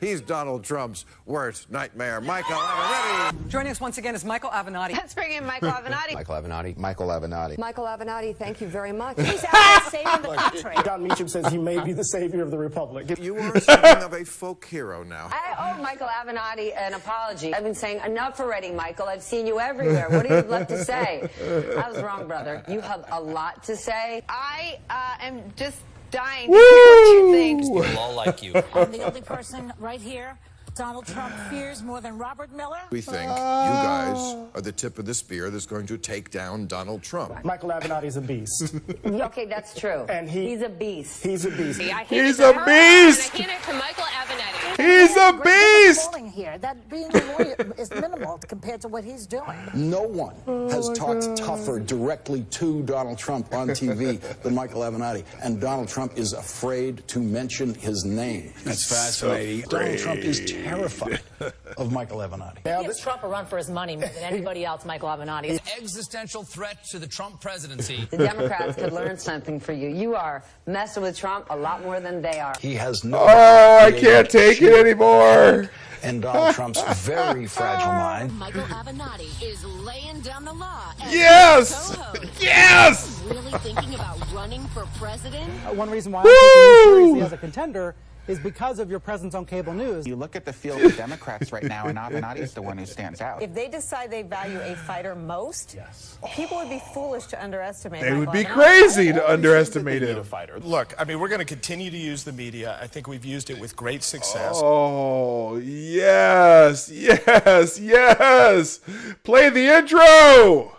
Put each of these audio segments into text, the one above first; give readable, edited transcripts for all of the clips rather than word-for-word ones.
He's Donald Trump's worst nightmare. Michael Avenatti. Joining us once again is Michael Avenatti. Let's bring in Michael Avenatti. Michael Avenatti. Michael Avenatti. Michael Avenatti, thank you very much. He's out there saving the country. Don Meacham says he may be the savior of the republic. You are something of a folk hero now. I owe Michael Avenatti an apology. I've been saying enough already, Michael. I've seen you everywhere. What do you have left to say? I was wrong, brother. You have a lot to say. I am just dying to hear what you think. People all like you. I'm the only person right here Donald Trump fears more than Robert Miller. We think you guys are the tip of the spear that's going to take down Donald Trump. Michael Avenatti's a beast. Okay, that's true. And he's a beast. He's a beast. He's a beast. I hand it to Michael Avenatti. He's a beast. Here, that being a lawyer is minimal compared to what he's doing. No one has talked tougher directly to Donald Trump on TV than Michael Avenatti. And Donald Trump is afraid to mention his name. That's fascinating. Donald Trump is terrified of Michael Avenatti. He gives Trump a run for his money more than anybody else, Michael Avenatti. An existential threat to the Trump presidency. The Democrats could learn something for you. You are messing with Trump a lot more than they are. He has no... Oh, I can't take it anymore. And Donald Trump's very fragile mind. Michael Avenatti is laying down the law. Yes! Yes! Really thinking about running for president? One reason why I'm taking you seriously as a contender is because of your presence on cable news. You look at the field of Democrats right now, and Avenatti's the one who stands out. If they decide they value a fighter most, people would be foolish to underestimate They would Michael be Avenatti. crazy to underestimate him. Look, I mean, we're going to continue to use the media. I think we've used it with great success. Oh, yes, yes, yes. Play the intro.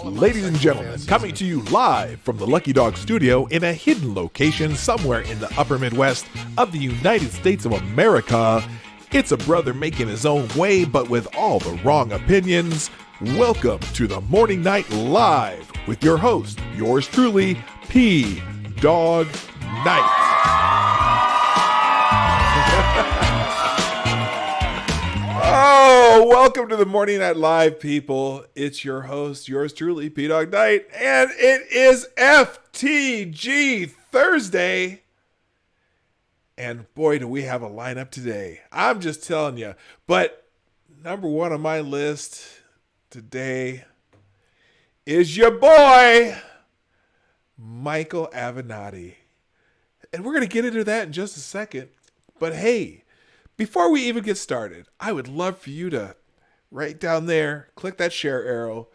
Ladies and gentlemen, coming to you live from the Lucky Dog studio in a hidden location somewhere in the upper Midwest of the United States of America, it's a brother making his own way but with all the wrong opinions. Welcome to the Morning Night Live with your host, yours truly, Dawg Knight. Oh, welcome to the Morning Night Live, people. It's your host, yours truly, Dawg Knight, and it is FTG Thursday. And boy, do we have a lineup today. I'm just telling you. But number one on my list today is your boy, Michael Avenatti. And we're going to get into that in just a second. But hey, before we even get started, I would love for you to, right down there, click that share arrow,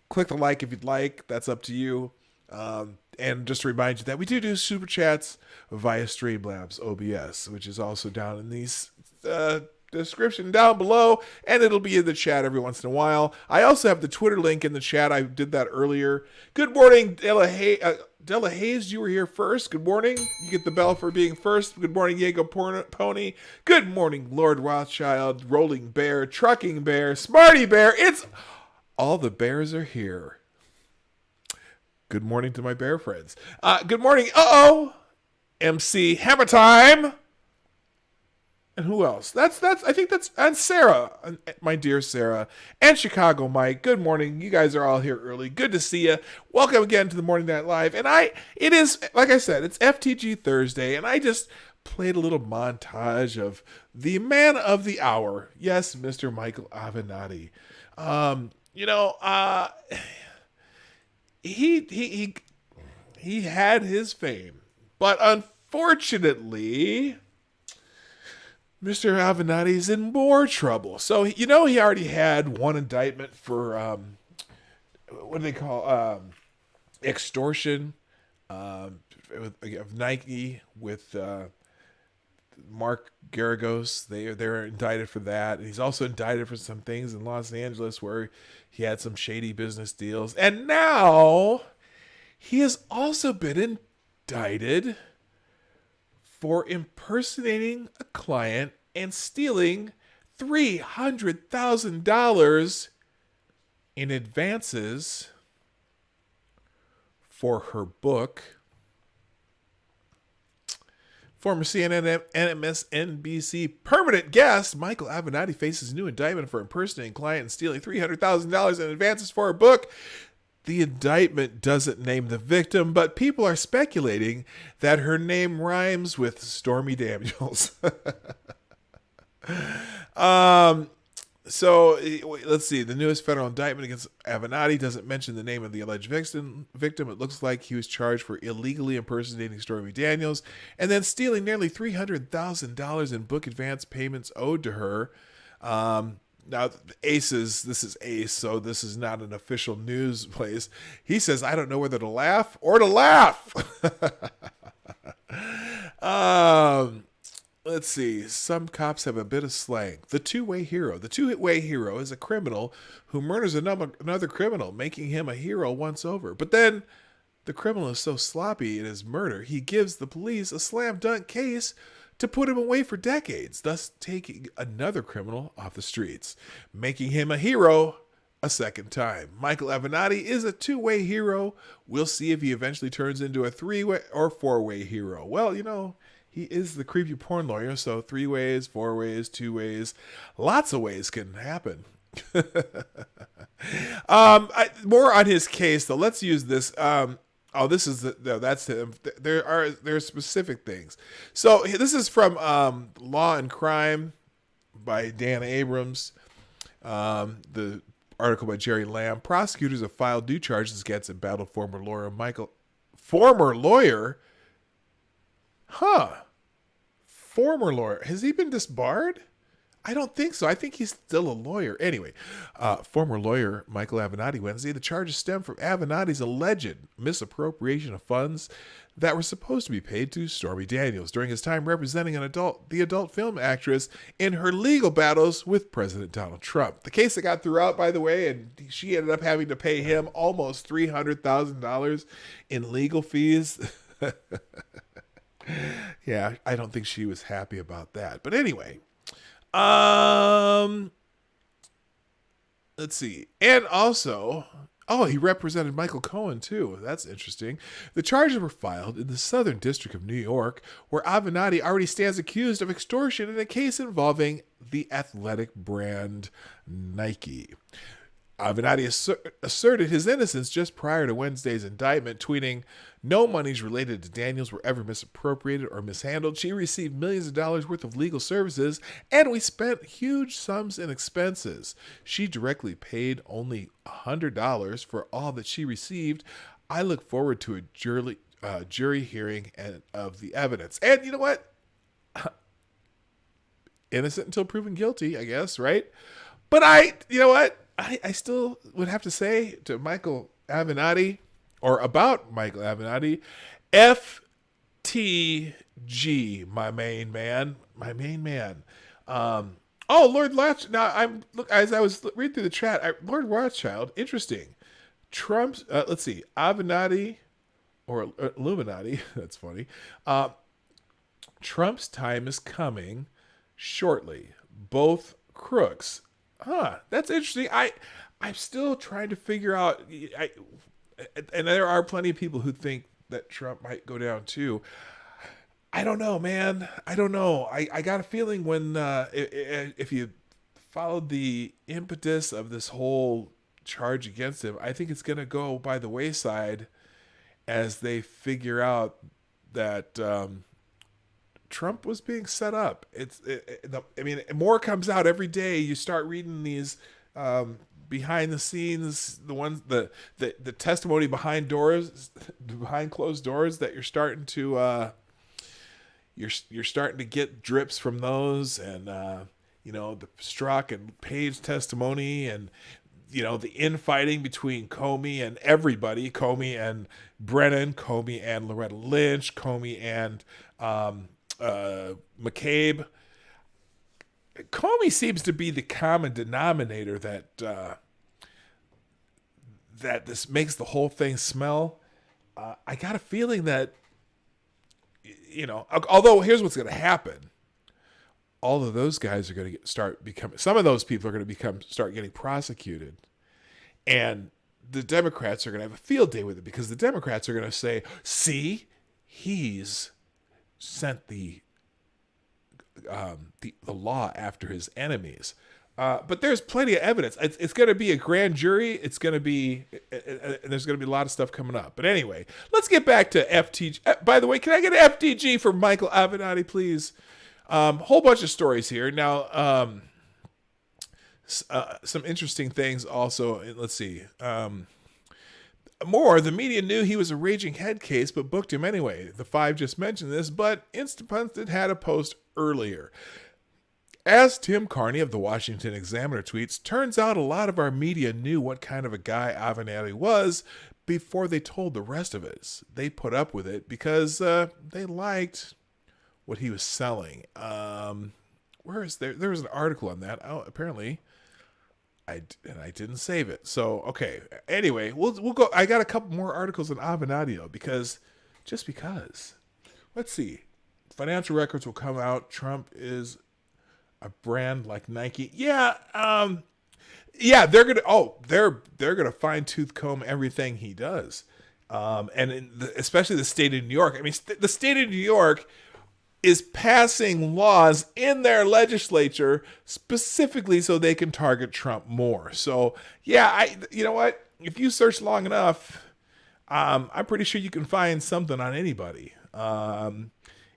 click the like if you'd like, that's up to you. And just to remind you that we do super chats via Streamlabs OBS, which is also down in the description down below, and it'll be in the chat every once in a while. I also have the Twitter link in the chat. I did that earlier. Good morning, Della Hayes, you were here first. Good morning. You get the bell for being first. Good morning, Diego Pony. Good morning, Lord Rothschild, Rolling Bear, Trucking Bear, Smarty Bear. It's all the bears are here. Good morning to my bear friends. Good morning, MC Hammer Time. And who else? I think that's and Sarah, my dear Sarah, and Chicago Mike. Good morning. You guys are all here early. Good to see you. Welcome again to the Morning Night Live. And it is, like I said, it's FTG Thursday, and I just played a little montage of the man of the hour. Yes, Mr. Michael Avenatti. He had his fame, but unfortunately, Mr. Avenatti's in more trouble. So, he already had one indictment for, what do they call, extortion of Nike with Mark Garagos. They're indicted for that. And he's also indicted for some things in Los Angeles where he had some shady business deals. And now he has also been indicted for impersonating a client and stealing $300,000 in advances for her book. Former CNN and MSNBC permanent guest Michael Avenatti faces a new indictment for impersonating a client and stealing $300,000 in advances for her book. The indictment doesn't name the victim, but people are speculating that her name rhymes with Stormy Daniels. So let's see. The newest federal indictment against Avenatti doesn't mention the name of the alleged victim. It looks like he was charged for illegally impersonating Stormy Daniels and then stealing nearly $300,000 in book advance payments owed to her. Now, this is Ace, so this is not an official news place. He says, I don't know whether to laugh or to laugh. Let's see. Some cops have a bit of slang. The two-way hero. The two-way hero is a criminal who murders another criminal, making him a hero once over. But then the criminal is so sloppy in his murder, he gives the police a slam-dunk case to put him away for decades, thus taking another criminal off the streets, making him a hero a second time. Michael Avenatti is a two-way hero. We'll see if he eventually turns into a three-way or four-way hero. Well, you know, he is the creepy porn lawyer, so 3 ways, 4 ways, 2 ways, lots of ways can happen. More on his case, though. Let's use this. That's him. There are specific things. So this is from Law and Crime by Dan Abrams. The article by Jerry Lamb. Prosecutors have filed new charges against embattled former lawyer Michael. Former lawyer. Former lawyer. Has he been disbarred? I don't think so. I think he's still a lawyer. Anyway, former lawyer Michael Avenatti Wednesday. The charges stem from Avenatti's alleged misappropriation of funds that were supposed to be paid to Stormy Daniels during his time representing the adult film actress in her legal battles with President Donald Trump. The case that got thrown out, by the way, and she ended up having to pay him almost $300,000 in legal fees. Yeah, I don't think she was happy about that. But anyway, let's see. And also, he represented Michael Cohen too. That's interesting. The charges were filed in the Southern District of New York, where Avenatti already stands accused of extortion in a case involving the athletic brand Nike. Avenatti asserted his innocence just prior to Wednesday's indictment, tweeting, "No monies related to Daniels were ever misappropriated or mishandled. She received millions of dollars worth of legal services, and we spent huge sums in expenses. She directly paid only $100 for all that she received. I look forward to a jury hearing of the evidence." And you know what? Innocent until proven guilty, I guess, right? But you know what? I still would have to say to Michael Avenatti, or about Michael Avenatti, FTG, my main man. Lord Rothschild. Now as I was reading through the chat, Lord Rothschild, interesting. Trump's, let's see, Avenatti or Illuminati. That's funny. Trump's time is coming shortly. Both crooks. That's interesting. I'm still trying to figure out, and there are plenty of people who think that Trump might go down too. I don't know, man. I don't know. I got a feeling when, if you followed the impetus of this whole charge against him, I think it's going to go by the wayside as they figure out that, Trump was being set up. More comes out every day. You start reading these behind the scenes, the testimony behind closed doors that you're starting to you're starting to get drips from those, and the Strzok and Page testimony, and the infighting between Comey and everybody, Comey and Brennan, Comey and Loretta Lynch, Comey and McCabe. Comey seems to be the common denominator that this makes the whole thing smell. I got a feeling that, although here's what's going to happen. All of those guys are going to some of those people are going to start getting prosecuted. And the Democrats are going to have a field day with it, because the Democrats are going to say, see, he's sent the law after his enemies. But there's plenty of evidence. It's going to be a grand jury. It's going to be, there's going to be a lot of stuff coming up. But anyway, let's get back to FTG. By the way, can I get an FTG for Michael Avenatti, please? Whole bunch of stories here. Now, some interesting things also. Let's see. The media knew he was a raging head case, but booked him anyway. The Five just mentioned this, but Instapundit had a post earlier. As Tim Carney of the Washington Examiner tweets, turns out a lot of our media knew what kind of a guy Avenatti was before they told the rest of us. They put up with it because they liked what he was selling. Where is there? There was an article on that. Oh, apparently, I didn't save it. So okay. Anyway, we'll go. I got a couple more articles on Avenatti because. Let's see. Financial records will come out. Trump is a brand like Nike. Yeah, they're gonna fine tooth comb everything he does, especially the state of New York. I mean, the state of New York is passing laws in their legislature specifically so they can target Trump more. So yeah, you know what? If you search long enough, I'm pretty sure you can find something on anybody.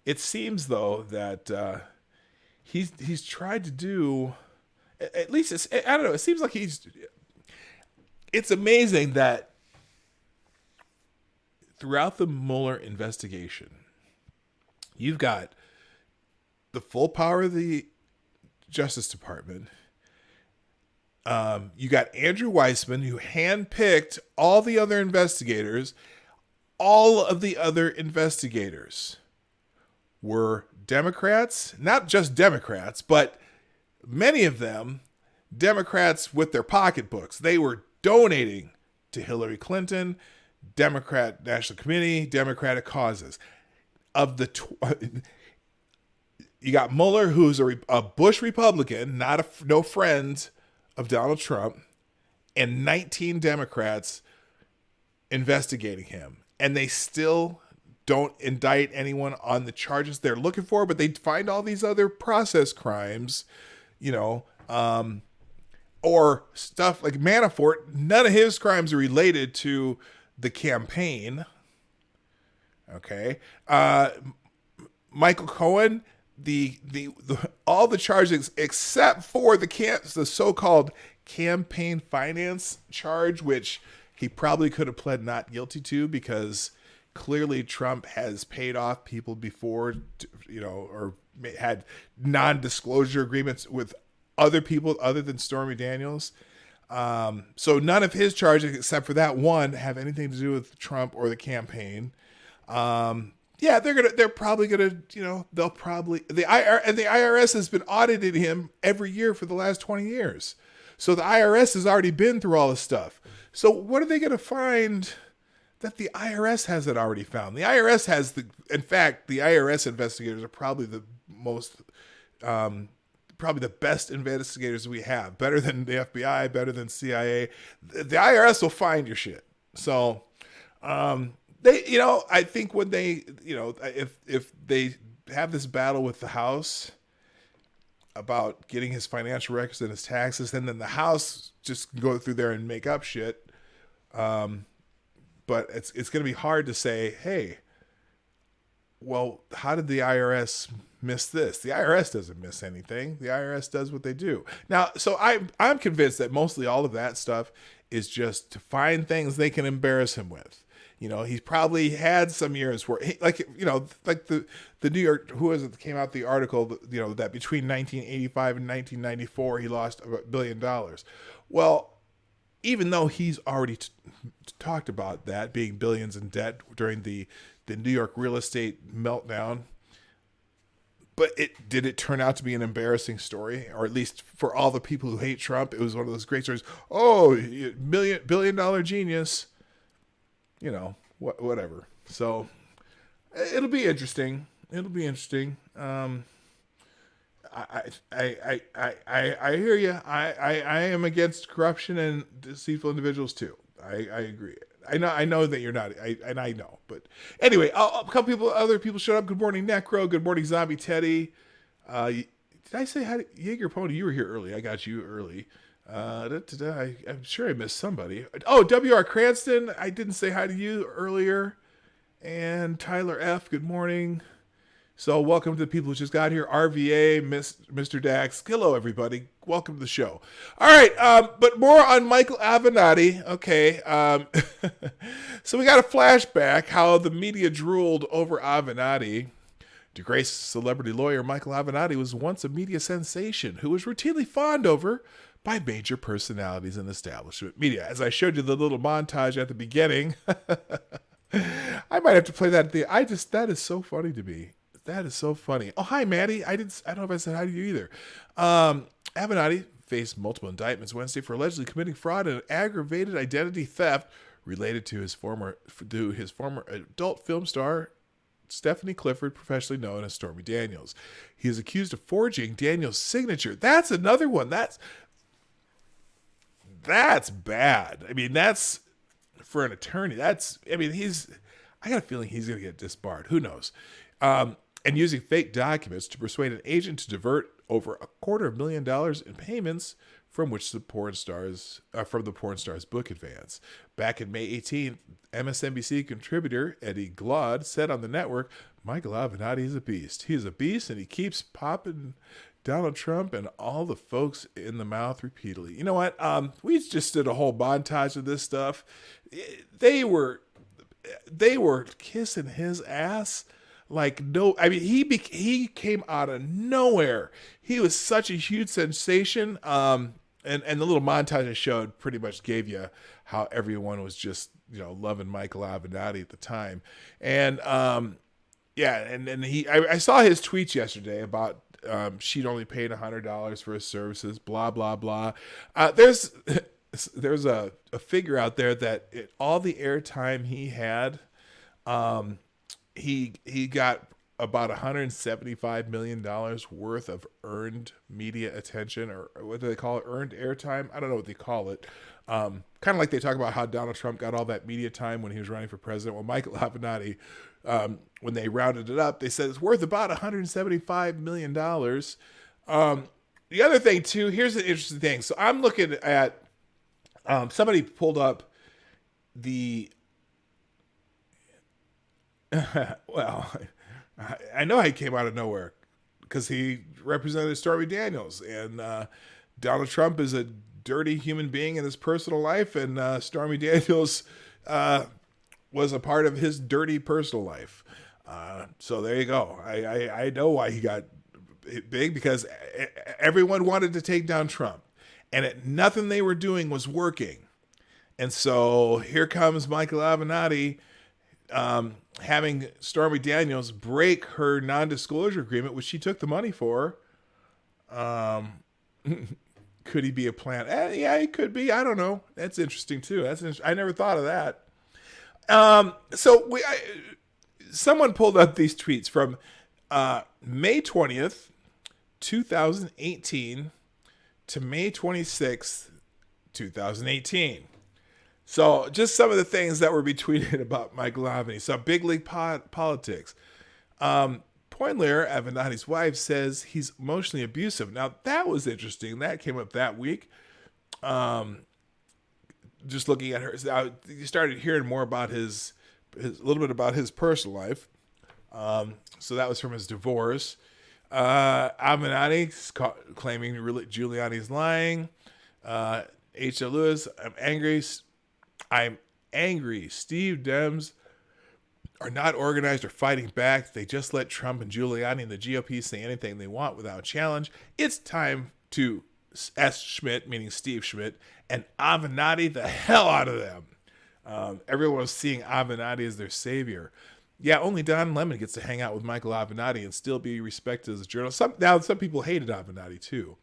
It seems though that. He's tried to do, at least I don't know. It seems like it's amazing that throughout the Mueller investigation, you've got the full power of the Justice Department. You got Andrew Weissman, who handpicked all the other investigators. All of the other investigators were Democrats, not just Democrats, but many of them Democrats with their pocketbooks. They were donating to Hillary Clinton, Democrat National Committee, Democratic causes. You got Mueller, who's a Bush Republican, no friend of Donald Trump, and 19 Democrats investigating him, and they still don't indict anyone on the charges they're looking for, but they find all these other process crimes, or stuff like Manafort. None of his crimes are related to the campaign. Okay. Michael Cohen, the all the charges except for the so-called campaign finance charge, which he probably could have pled not guilty to because clearly Trump has paid off people before, or had non-disclosure agreements with other people other than Stormy Daniels. So none of his charges, except for that one, have anything to do with Trump or the campaign. They're probably gonna, the IRS has been auditing him every year for the last 20 years. So the IRS has already been through all this stuff. So what are they gonna find that the IRS hasn't already found? The IRS has in fact, the IRS investigators are probably the most, probably the best investigators we have. Better than the FBI, better than CIA. The IRS will find your shit. So, I think when they, if they have this battle with the House about getting his financial records and his taxes, and then the House just go through there and make up shit. But it's going to be hard to say, hey, well, how did the IRS miss this? The IRS doesn't miss anything. The IRS does what they do. Now, so I'm convinced that mostly all of that stuff is just to find things they can embarrass him with. He's probably had some years where, like the New York, who was it that came out the article, that between 1985 and 1994, he lost $1 billion. Well, even though he's already talked about that being billions in debt during the New York real estate meltdown, but did it turn out to be an embarrassing story? Or at least for all the people who hate Trump, it was one of those great stories. Oh, billion dollar genius, whatever. So it'll be interesting. I hear you. I am against corruption and deceitful individuals too. I agree. I know that you're not. I know. But anyway, a couple other people showed up. Good morning, Necro. Good morning, Zombie Teddy. did I say hi to Jaeger Pony? You were here early. I got you early. I'm sure I missed somebody. Oh, W.R. Cranston. I didn't say hi to you earlier. And Tyler F. Good morning. So welcome to the people who just got here. RVA, Mr. Dax. Hello, everybody. Welcome to the show. All right, but more on Michael Avenatti. Okay, so we got a flashback how the media drooled over Avenatti. Disgraced celebrity lawyer Michael Avenatti was once a media sensation who was routinely fawned over by major personalities in establishment media. As I showed you the little montage at the beginning, I might have to play that at that is so funny to me. That is so funny. Oh, hi, Maddie. I don't know if I said hi to you either. Avenatti faced multiple indictments Wednesday for allegedly committing fraud and aggravated identity theft related to his former adult film star Stephanie Clifford, professionally known as Stormy Daniels. He is accused of forging Daniels' signature. That's another one. That's bad. I mean, that's for an attorney. I got a feeling he's going to get disbarred. Who knows? And using fake documents to persuade an agent to divert over $250,000 in payments from the porn star's book advance. Back in May 18th, MSNBC contributor Eddie Glaude said on the network, Michael Avenatti is a beast. He is a beast, and he keeps popping Donald Trump and all the folks in the mouth repeatedly. You know what? We just did a whole montage of this stuff. They were kissing his ass. He came out of nowhere. He was such a huge sensation. And the little montage I showed pretty much gave you how everyone was just, loving Michael Avenatti at the time. And, I saw his tweets yesterday about, she'd only paid $100 for his services, blah, blah, blah. There's a figure out there that all the airtime he had, he got about $175 million worth of earned media attention, or what do they call it? Earned airtime? I don't know what they call it. Kind of like they talk about how Donald Trump got all that media time when he was running for president. Well, Michael Avenatti, when they rounded it up, they said it's worth about $175 million. The other thing, too, here's an interesting thing. So I'm looking at, somebody pulled up the, well, I know he came out of nowhere because he represented Stormy Daniels, and Donald Trump is a dirty human being in his personal life, and Stormy Daniels was a part of his dirty personal life. So there you go. I know why he got big, because everyone wanted to take down Trump, and nothing they were doing was working. And so here comes Michael Avenatti, having Stormy Daniels break her non-disclosure agreement, which she took the money for. Could he be a plant? Yeah, he could be. I don't know. That's interesting too. I never thought of that. Someone pulled up these tweets from May 20th, 2018 to May 26th, 2018. So just some of the things that were tweeted about Michael Avenatti. So big league politics. Poindler, Avenatti's wife, says he's emotionally abusive. Now that was interesting. That came up that week. Just looking at her, you started hearing more about a little bit about his personal life. So that was from his divorce. Avenatti claiming Giuliani's lying. H.L. Lewis, I'm angry. Steve Dems are not organized or fighting back. They just let Trump and Giuliani and the GOP say anything they want without challenge. It's time to S. Schmidt, meaning Steve Schmidt, and Avenatti the hell out of them. Everyone was seeing Avenatti as their savior. Yeah, only Don Lemon gets to hang out with Michael Avenatti and still be respected as a journalist. Some people hated Avenatti too.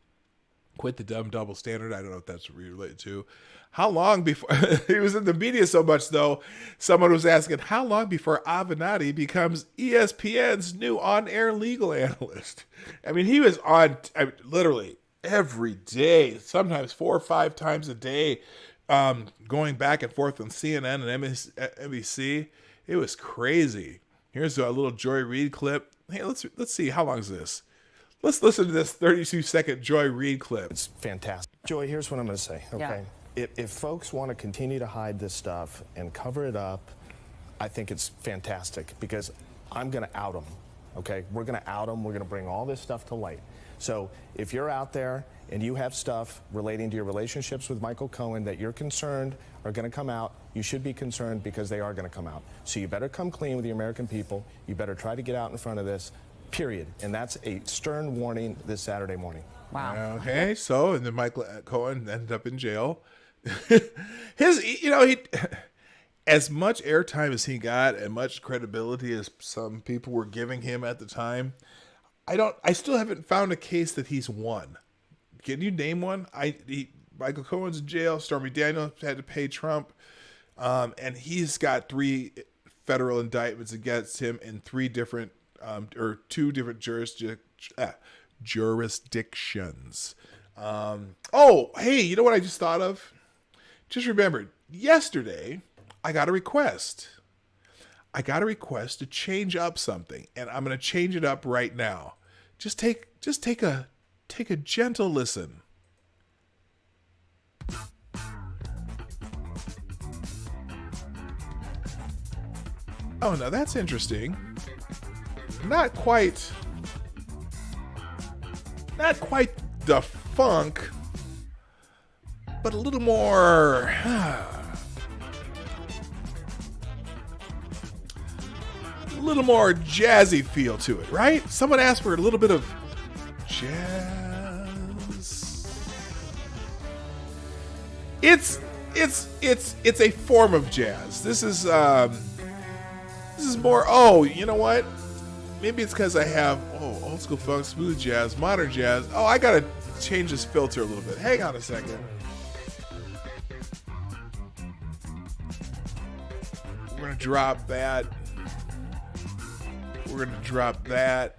Quit the dumb double standard. I don't know if that's related to. How long before he was in the media so much, though? Someone was asking, how long before Avenatti becomes ESPN's new on-air legal analyst? I mean, he was on literally every day, sometimes 4 or 5 times a day, going back and forth on CNN and NBC. It was crazy. Here's a little Joy Reid clip. Hey, let's see. How long is this? Let's listen to this 32-second Joy Reid clip. It's fantastic. Joy, here's what I'm going to say, okay? If folks want to continue to hide this stuff and cover it up, I think it's fantastic because I'm going to out them, okay? We're going to out them. We're going to bring all this stuff to light. So if you're out there and you have stuff relating to your relationships with Michael Cohen that you're concerned are going to come out, you should be concerned because they are going to come out. So you better come clean with the American people. You better try to get out in front of this, period. And that's a stern warning this Saturday morning. Wow. Okay, so, and then Michael Cohen ended up in jail. He as much airtime as he got and much credibility as some people were giving him at the time, I still haven't found a case that he's won. Can you name one? Michael Cohen's in jail. Stormy Daniels had to pay Trump, and he's got 3 federal indictments against him in 2 different jurisdictions. Oh, hey, you know what I just thought of? Just remembered yesterday, I got a request. To change up something, and I'm going to change it up right now. Just take a gentle listen. Oh, no, that's interesting. Not quite the funk, but a little more. A little more jazzy feel to it, right? Someone asked for a little bit of jazz. It's a form of jazz. This is more. Oh, you know what? Maybe it's because I have old school funk, smooth jazz, modern jazz. Oh, I gotta change this filter a little bit. Hang on a second. We're gonna drop that. We're going to drop that.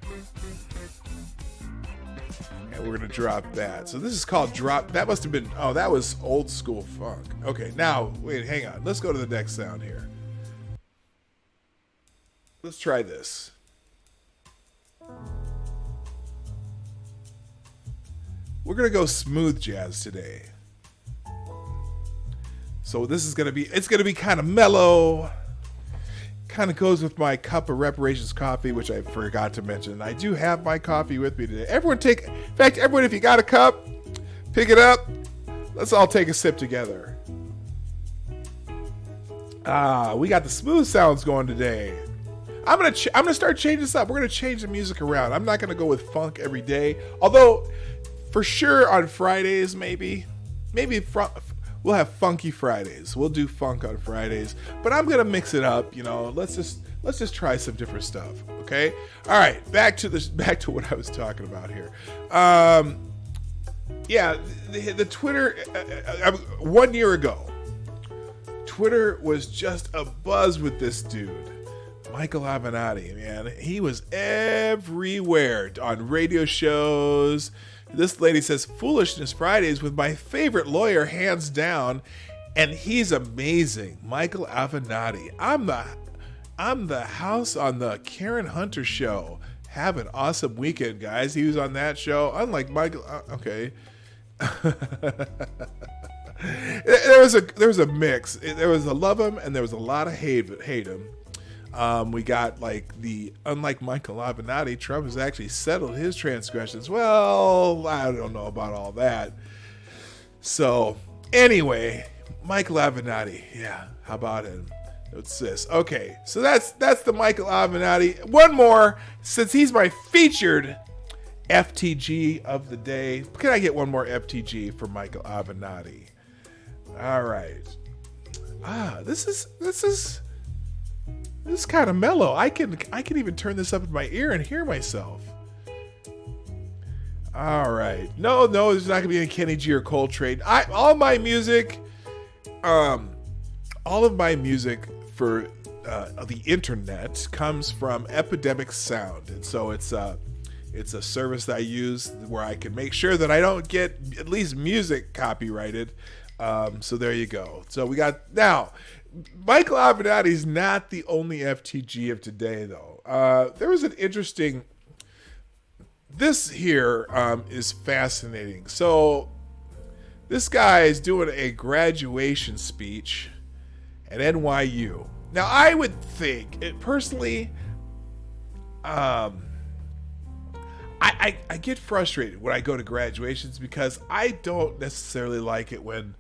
And we're going to drop that. So this is called drop. That must have been, that was old school funk. Okay, now, wait, hang on. Let's go to the next sound here. Let's try this. We're going to go smooth jazz today. So this is going to be, it's going to be kind of mellow. Kind of goes with my cup of reparations coffee, which I forgot to mention. I do have my coffee with me today. Everyone, if you got a cup, pick it up. Let's all take a sip together. We got the smooth sounds going today. I'm gonna start changing this up. We're gonna change the music around. I'm not gonna go with funk every day, although for sure on Fridays maybe we'll have funky Fridays. We'll do funk on Fridays, but I'm gonna mix it up. Let's just try some different stuff. Okay. All right. Back to what I was talking about here. The Twitter 1 year ago, Twitter was just a buzz with this dude, Michael Avenatti. Man, he was everywhere on radio shows. This lady says, Foolishness Fridays with my favorite lawyer, hands down. And he's amazing. Michael Avenatti. I'm the house on the Karen Hunter show. Have an awesome weekend, guys. He was on that show. Unlike Michael. Okay. There was a mix. There was a love him and there was a lot of hate him. We got unlike Michael Avenatti, Trump has actually settled his transgressions. Well, I don't know about all that. So anyway, Michael Avenatti. Yeah, how about him? What's this? Okay, so that's the Michael Avenatti. One more, since he's my featured FTG of the day. Can I get one more FTG for Michael Avenatti? All right. This is kind of mellow. I can even turn this up in my ear and hear myself. All right. No, there's not gonna be any Kenny G or Coltrane. All of my music for the internet comes from Epidemic Sound, and so it's a service that I use where I can make sure that I don't get at least music copyrighted. So there you go. So we got now. Michael Avenatti is not the only FTG of today, though. There was an interesting this here is fascinating. So this guy is doing a graduation speech at NYU. Now, I would think, personally, I get frustrated when I go to graduations because I don't necessarily like it when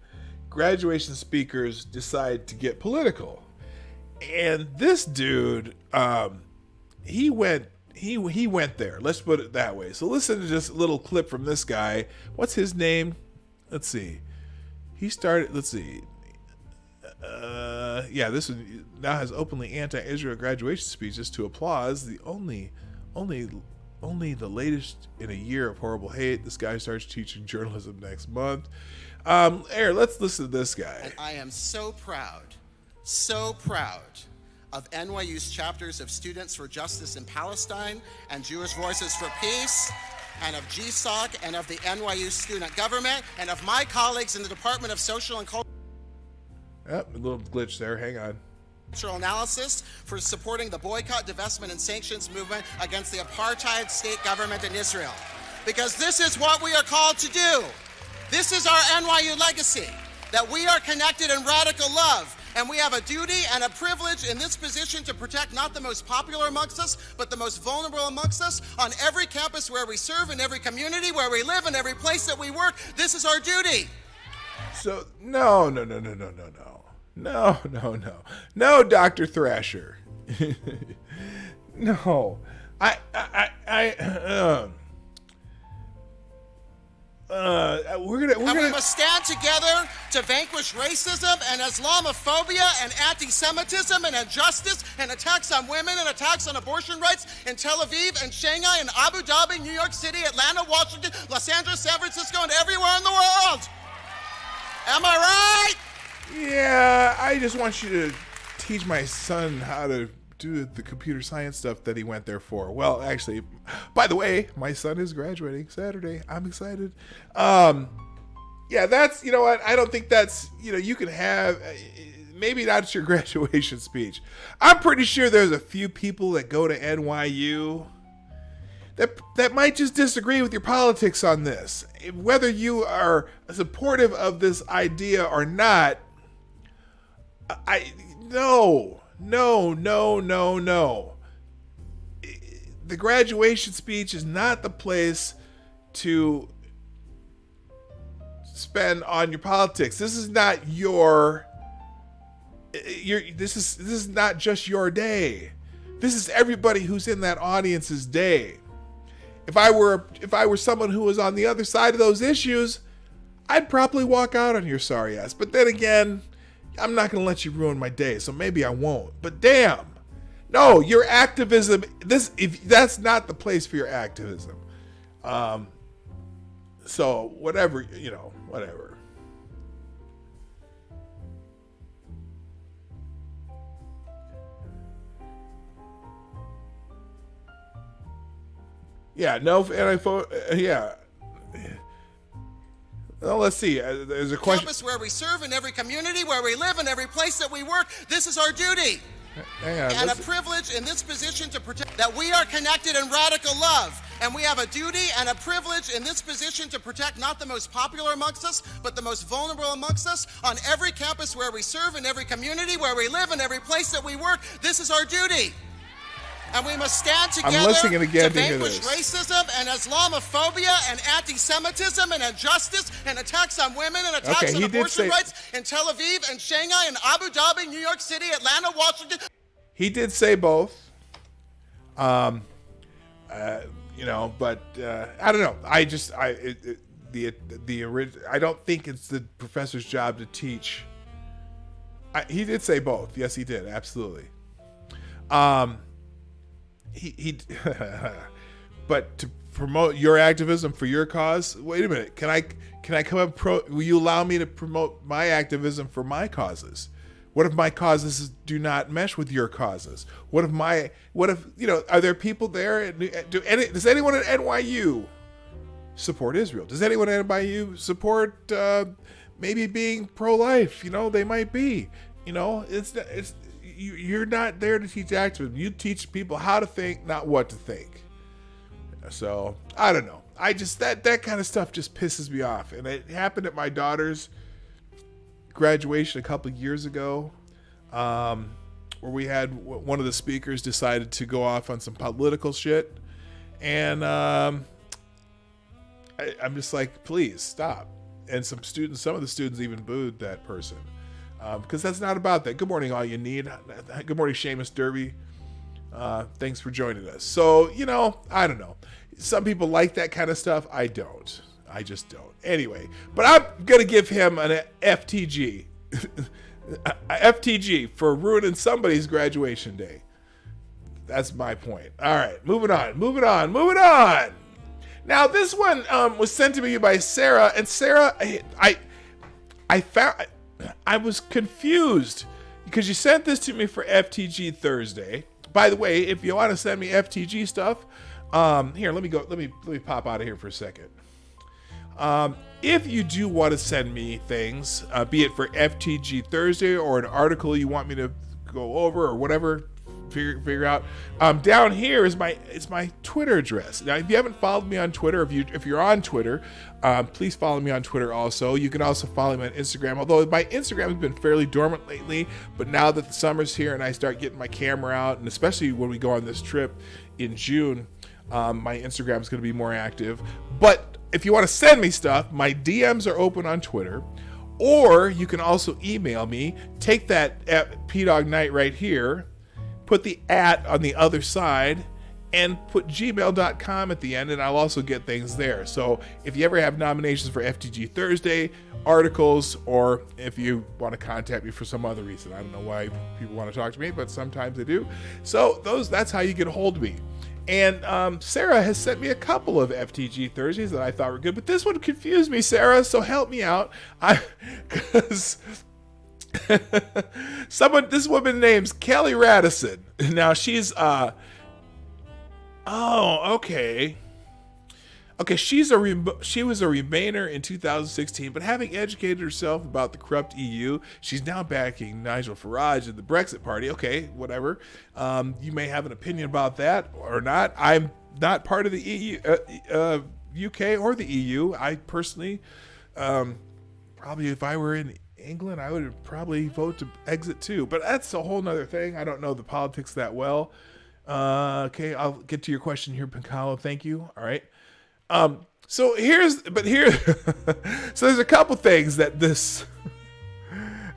graduation speakers decide to get political. And this dude, he went there. Let's put it that way. So listen to this little clip from this guy. What's his name? Let's see. He started. Let's see. This one now has openly anti-Israel graduation speeches to applause. The only the latest in a year of horrible hate. This guy starts teaching journalism next month. Let's listen to this guy. And I am so proud of NYU's chapters of Students for Justice in Palestine and Jewish Voices for Peace, and of GSOC, and of the NYU student government, and of my colleagues in the Department of Social and Cultural A little glitch there. Hang on. Analysis for supporting the boycott, divestment, and sanctions movement against the apartheid state government in Israel. Because this is what we are called to do. This is our NYU legacy, that we are connected in radical love. And we have a duty and a privilege in this position to protect not the most popular amongst us, but the most vulnerable amongst us on every campus where we serve, in every community where we live, in every place that we work. This is our duty. So, no, Dr. Thrasher. No. We must stand together to vanquish racism and Islamophobia and anti-Semitism and injustice and attacks on women and attacks on abortion rights in Tel Aviv and Shanghai and Abu Dhabi, New York City, Atlanta, Washington, Los Angeles, San Francisco, and everywhere in the world. Am I right? Yeah, I just want you to teach my son how to do the computer science stuff that he went there for. Well, actually, by the way, my son is graduating Saturday. I'm excited. That's, you know what? I don't think that's, you can have, maybe not your graduation speech. I'm pretty sure there's a few people that go to NYU that might just disagree with your politics on this. Whether you are supportive of this idea or not, No. The graduation speech is not the place to spend on your politics. This is not this is not just your day. This is everybody who's in that audience's day. If I were someone who was on the other side of those issues, I'd probably walk out on your sorry ass. But then again, I'm not going to let you ruin my day, so maybe I won't. But damn. No, your activism, if that's not the place for your activism. So whatever, whatever. Yeah, no, yeah. Well, let's see. There's a question. Campus where we serve, in every community where we live, in every place that we work. This is our duty. And a privilege in this position to protect that we are connected in radical love. And we have a duty and a privilege in this position to protect not the most popular amongst us, but the most vulnerable amongst us on every campus where we serve, in every community where we live, in every place that we work. This is our duty. And we must stand together to vanquish racism and Islamophobia and anti-Semitism and injustice and attacks on women and attacks on abortion rights in Tel Aviv and Shanghai and Abu Dhabi, New York City, Atlanta, Washington. He did say both. But I don't know. I don't think it's the professor's job to teach. He did say both. Yes, he did. Absolutely. He but to promote your activism for your cause, wait a minute, can I come up will you allow me to promote my activism for my causes? What if my causes do not mesh with your causes? What if are there people there? Does anyone at NYU support Israel? Does anyone at NYU support maybe being pro-life? They might be. You're not there to teach activism. You teach people how to think, not what to think. So I don't know. I just that kind of stuff just pisses me off, and it happened at my daughter's graduation a couple years ago, where we had one of the speakers decided to go off on some political shit, and I'm just like, please stop. And some of the students even booed that person, because that's not about that. Good morning, all you need. Good morning, Seamus Derby. Thanks for joining us. So, I don't know. Some people like that kind of stuff. I don't. I just don't. Anyway, but I'm going to give him an FTG. A FTG for ruining somebody's graduation day. That's my point. All right, moving on. Now, this one was sent to me by Sarah. And Sarah, I was confused because you sent this to me for FTG Thursday. By the way, if you want to send me FTG stuff, here, let me pop out of here for a second. If you do want to send me things, be it for FTG Thursday or an article you want me to go over or whatever, figure out, down here is my Twitter address. Now, if you haven't followed me on Twitter, if you're on Twitter, please follow me on Twitter also. You can also follow me on Instagram, although my Instagram has been fairly dormant lately, but now that the summer's here and I start getting my camera out, and especially when we go on this trip in June, my Instagram is going to be more active. But if you want to send me stuff, my DMs are open on Twitter, or you can also email me. Take that at Dawg Knight right here, put the @ on the other side, and put gmail.com at the end, and I'll also get things there. So if you ever have nominations for FTG Thursday, articles, or if you want to contact me for some other reason, I don't know why people want to talk to me, but sometimes they do. So that's how you get a hold of me. And Sarah has sent me a couple of FTG Thursdays that I thought were good, but this one confused me, Sarah, so help me out. Because this woman name's Kelly Radisson. Now she's okay, she was a Remainer in 2016, but having educated herself about the corrupt EU, she's now backing Nigel Farage and the Brexit Party. Okay, whatever. You may have an opinion about that or not. I'm not part of the EU, UK or the EU. I personally, probably if I were in England, I would probably vote to exit too. But that's a whole nother thing. I don't know the politics that well. Okay, I'll get to your question here, Pancalo. Thank you. All right. So there's a couple things that this,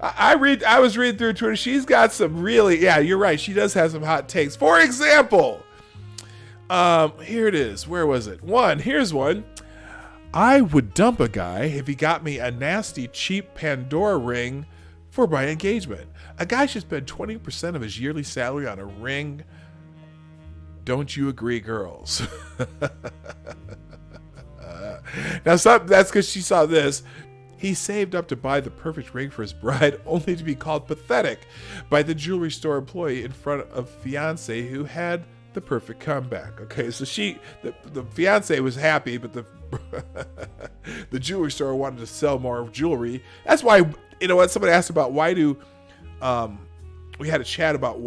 I was reading through Twitter. She's got some really, yeah, you're right. She does have some hot takes. For example, here it is. Where was it? Here's one. I would dump a guy if he got me a nasty, cheap Pandora ring for my engagement. A guy should spend 20% of his yearly salary on a ring. Don't you agree, girls? Now, that's because she saw this. He saved up to buy the perfect ring for his bride, only to be called pathetic by the jewelry store employee in front of fiance who had the perfect comeback. Okay, so the fiance was happy, but the jewelry store wanted to sell more jewelry. That's why, somebody asked about we had a chat about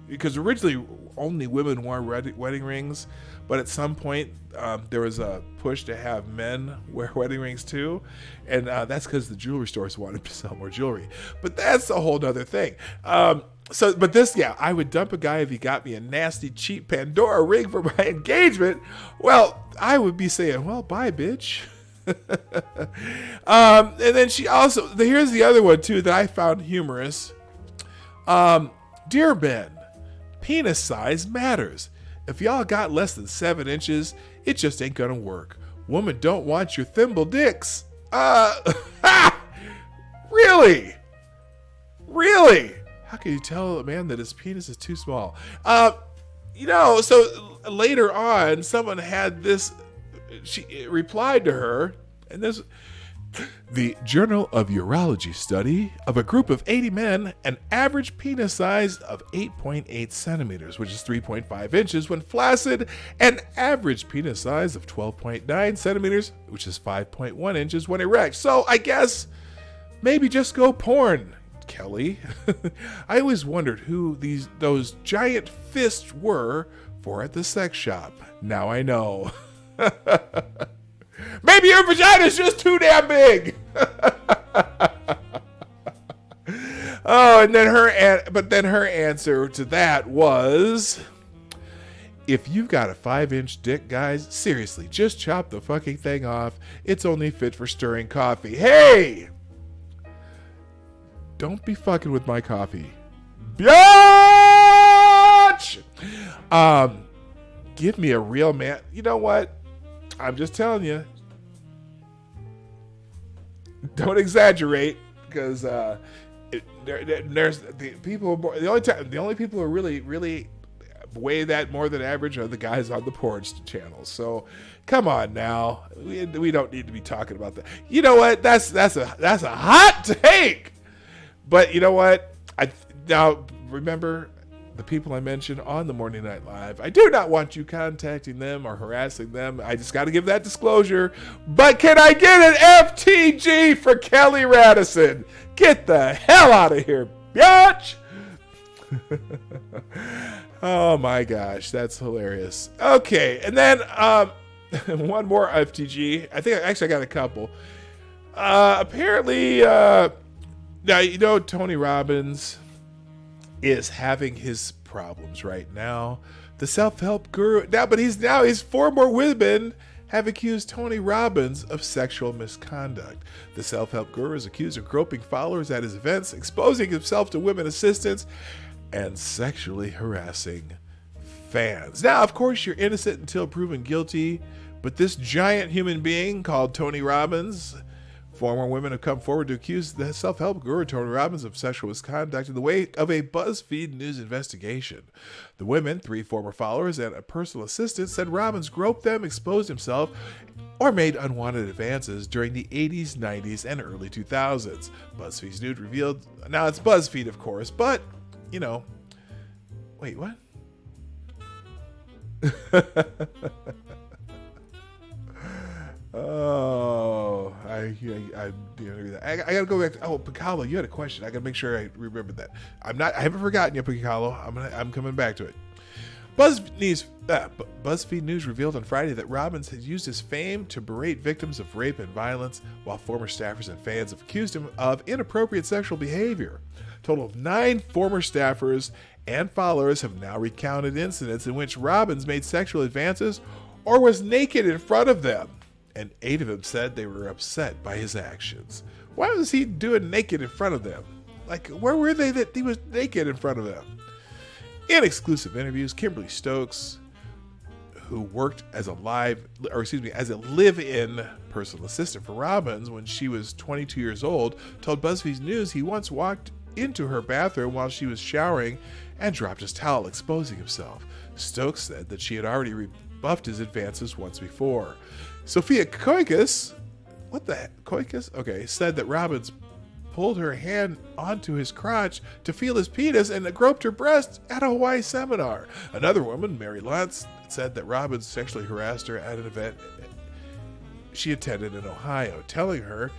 because originally only women wore wedding rings, but at some point there was a push to have men wear wedding rings too, and that's because the jewelry stores wanted to sell more jewelry. But that's a whole nother thing. I would dump a guy if he got me a nasty, cheap Pandora ring for my engagement. Well, I would be saying, well, bye, bitch. And then she also, here's the other one too that I found humorous. Dear Ben, penis size matters. If y'all got less than 7 inches, it just ain't gonna work. Women don't want your thimble dicks. Really? How can you tell a man that his penis is too small? So later on, someone had this, she replied to her, and this, the Journal of Urology study of a group of 80 men, an average penis size of 8.8 centimeters, which is 3.5 inches when flaccid, an average penis size of 12.9 centimeters, which is 5.1 inches when erect. So I guess maybe just go porn, Kelly. I always wondered who those giant fists were for at the sex shop. Now I know. Maybe your vagina's just too damn big. Oh, and then her answer to that was, if you've got a 5-inch dick, guys, seriously, just chop the fucking thing off. It's only fit for stirring coffee. Hey! Don't be fucking with my coffee. Biatch! Give me a real man. You know what? I'm just telling you. Don't exaggerate, because there's the people. The only people who are really way that more than average are the guys on the porch channels. So come on now, we don't need to be talking about that. You know what? That's a hot take. But you know what? Now remember the people I mentioned on the Morning Night Live. I do not want you contacting them or harassing them. I just got to give that disclosure. But can I get an FTG for Kelly Radisson? Get the hell out of here, bitch! Oh my gosh, that's hilarious. Okay, and then one more FTG. I got a couple. Apparently, now you know Tony Robbins is having his problems right now. The self-help guru but he's 4 more women have accused Tony Robbins of sexual misconduct. The self-help guru is accused of groping followers at his events, exposing himself to women assistants, and sexually harassing fans. Now, of course, you're innocent until proven guilty, but this giant human being called Tony Robbins, 4 more women have come forward to accuse the self-help guru Tony Robbins of sexual misconduct in the wake of a BuzzFeed News investigation. The women, 3 former followers and a personal assistant, said Robbins groped them, exposed himself, or made unwanted advances during the 80s, 90s, and early 2000s. BuzzFeed News revealed, now it's BuzzFeed, of course, but, you know, wait, what? Oh, I gotta go back to, Piccolo, you had a question. I gotta make sure I remember that. I haven't forgotten you, Piccolo. I'm coming back to it. BuzzFeed News revealed on Friday that Robbins has used his fame to berate victims of rape and violence, while former staffers and fans have accused him of inappropriate sexual behavior. A total of 9 former staffers and followers have now recounted incidents in which Robbins made sexual advances or was naked in front of them. And 8 of them said they were upset by his actions. Why was he doing naked in front of them? Like, where were they that he was naked in front of them? In exclusive interviews, Kimberly Stokes, who worked as a live-in personal assistant for Robbins when she was 22 years old, told BuzzFeed News he once walked into her bathroom while she was showering and dropped his towel, exposing himself. Stokes said that she had already rebuffed his advances once before. Sophia Koikis, what the heck? Koikis? Okay, said that Robbins pulled her hand onto his crotch to feel his penis and groped her breast at a Hawaii seminar. Another woman, Mary Lutz, said that Robbins sexually harassed her at an event she attended in Ohio, telling her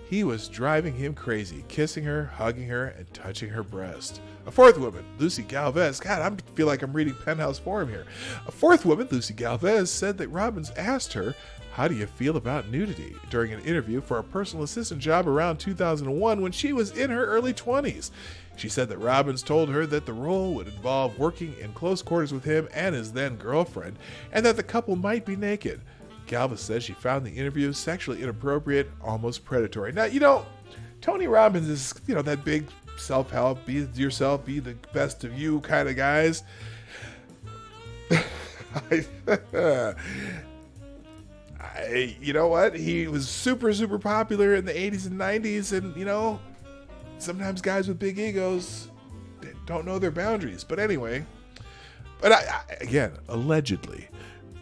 he was driving him crazy, kissing her, hugging her, and touching her breast. A 4th woman, Lucy Galvez, God, I feel like I'm reading Penthouse Forum here. A 4th woman, Lucy Galvez, said that Robbins asked her, "How do you feel about nudity?" during an interview for a personal assistant job around 2001 when she was in her early 20s. She said that Robbins told her that the role would involve working in close quarters with him and his then girlfriend, and that the couple might be naked. Galvez says she found the interview sexually inappropriate, almost predatory. Now, you know, Tony Robbins is, you know, that big self-help, be yourself, be the best of you kind of guys. You know what? He was super, super popular in the 80s and 90s, and, you know, sometimes guys with big egos don't know their boundaries. But anyway, again, allegedly,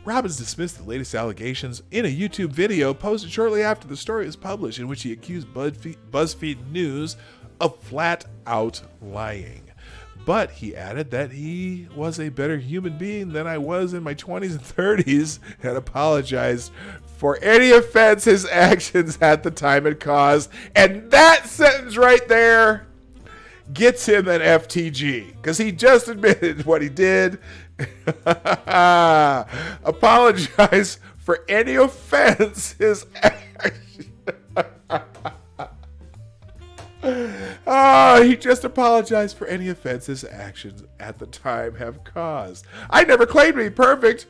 Robbins dismissed the latest allegations in a YouTube video posted shortly after the story was published, in which he accused BuzzFeed News of flat-out lying. But he added that he was a better human being than I was in my 20s and 30s, and apologized for any offense his actions at the time had caused. And that sentence right there gets him an FTG, because he just admitted what he did. Apologize for any offense his action. He just apologized for any offense his actions at the time have caused. I never claimed to be perfect,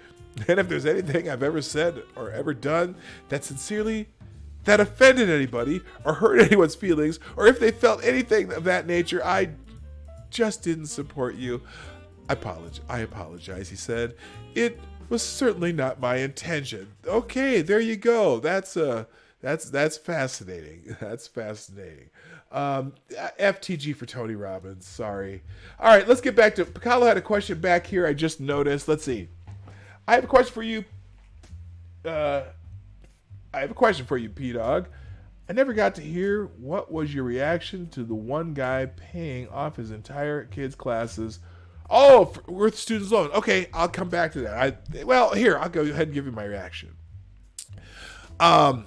and if there's anything I've ever said or ever done that offended anybody or hurt anyone's feelings, or if they felt anything of that nature, I just didn't support you. I apologize, he said. It was certainly not my intention. Okay, there you go. That's fascinating. That's fascinating. FTG for Tony Robbins. Sorry. All right, let's get back to Picalo had a question back here. I just noticed. Let's see. I have a question for you. P-Dog. I never got to hear what was your reaction to the one guy paying off his entire kids' classes. Oh, with student loans. Okay, I'll come back to that. Here, I'll go ahead and give you my reaction. My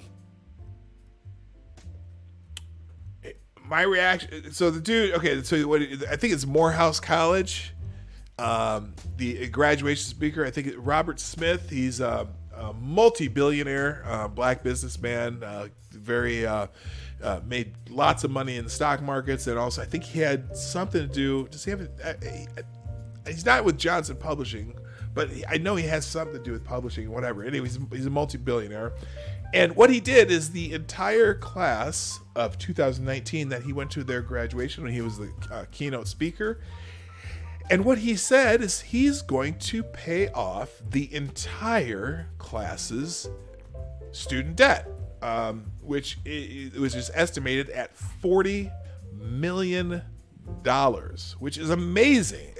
reaction. So the dude. Okay, so what? I think it's Morehouse College. The graduation speaker. I think Robert Smith. He's a multi-billionaire black businessman. Made lots of money in the stock markets, and also I think he had something to do. Does he have? He's not with Johnson Publishing, but I know he has something to do with publishing, whatever. Anyways, he's a multi-billionaire. And what he did is the entire class of 2019 that he went to their graduation when he was the keynote speaker. And what he said is he's going to pay off the entire class's student debt, which it was just estimated at $40 million. Which is amazing.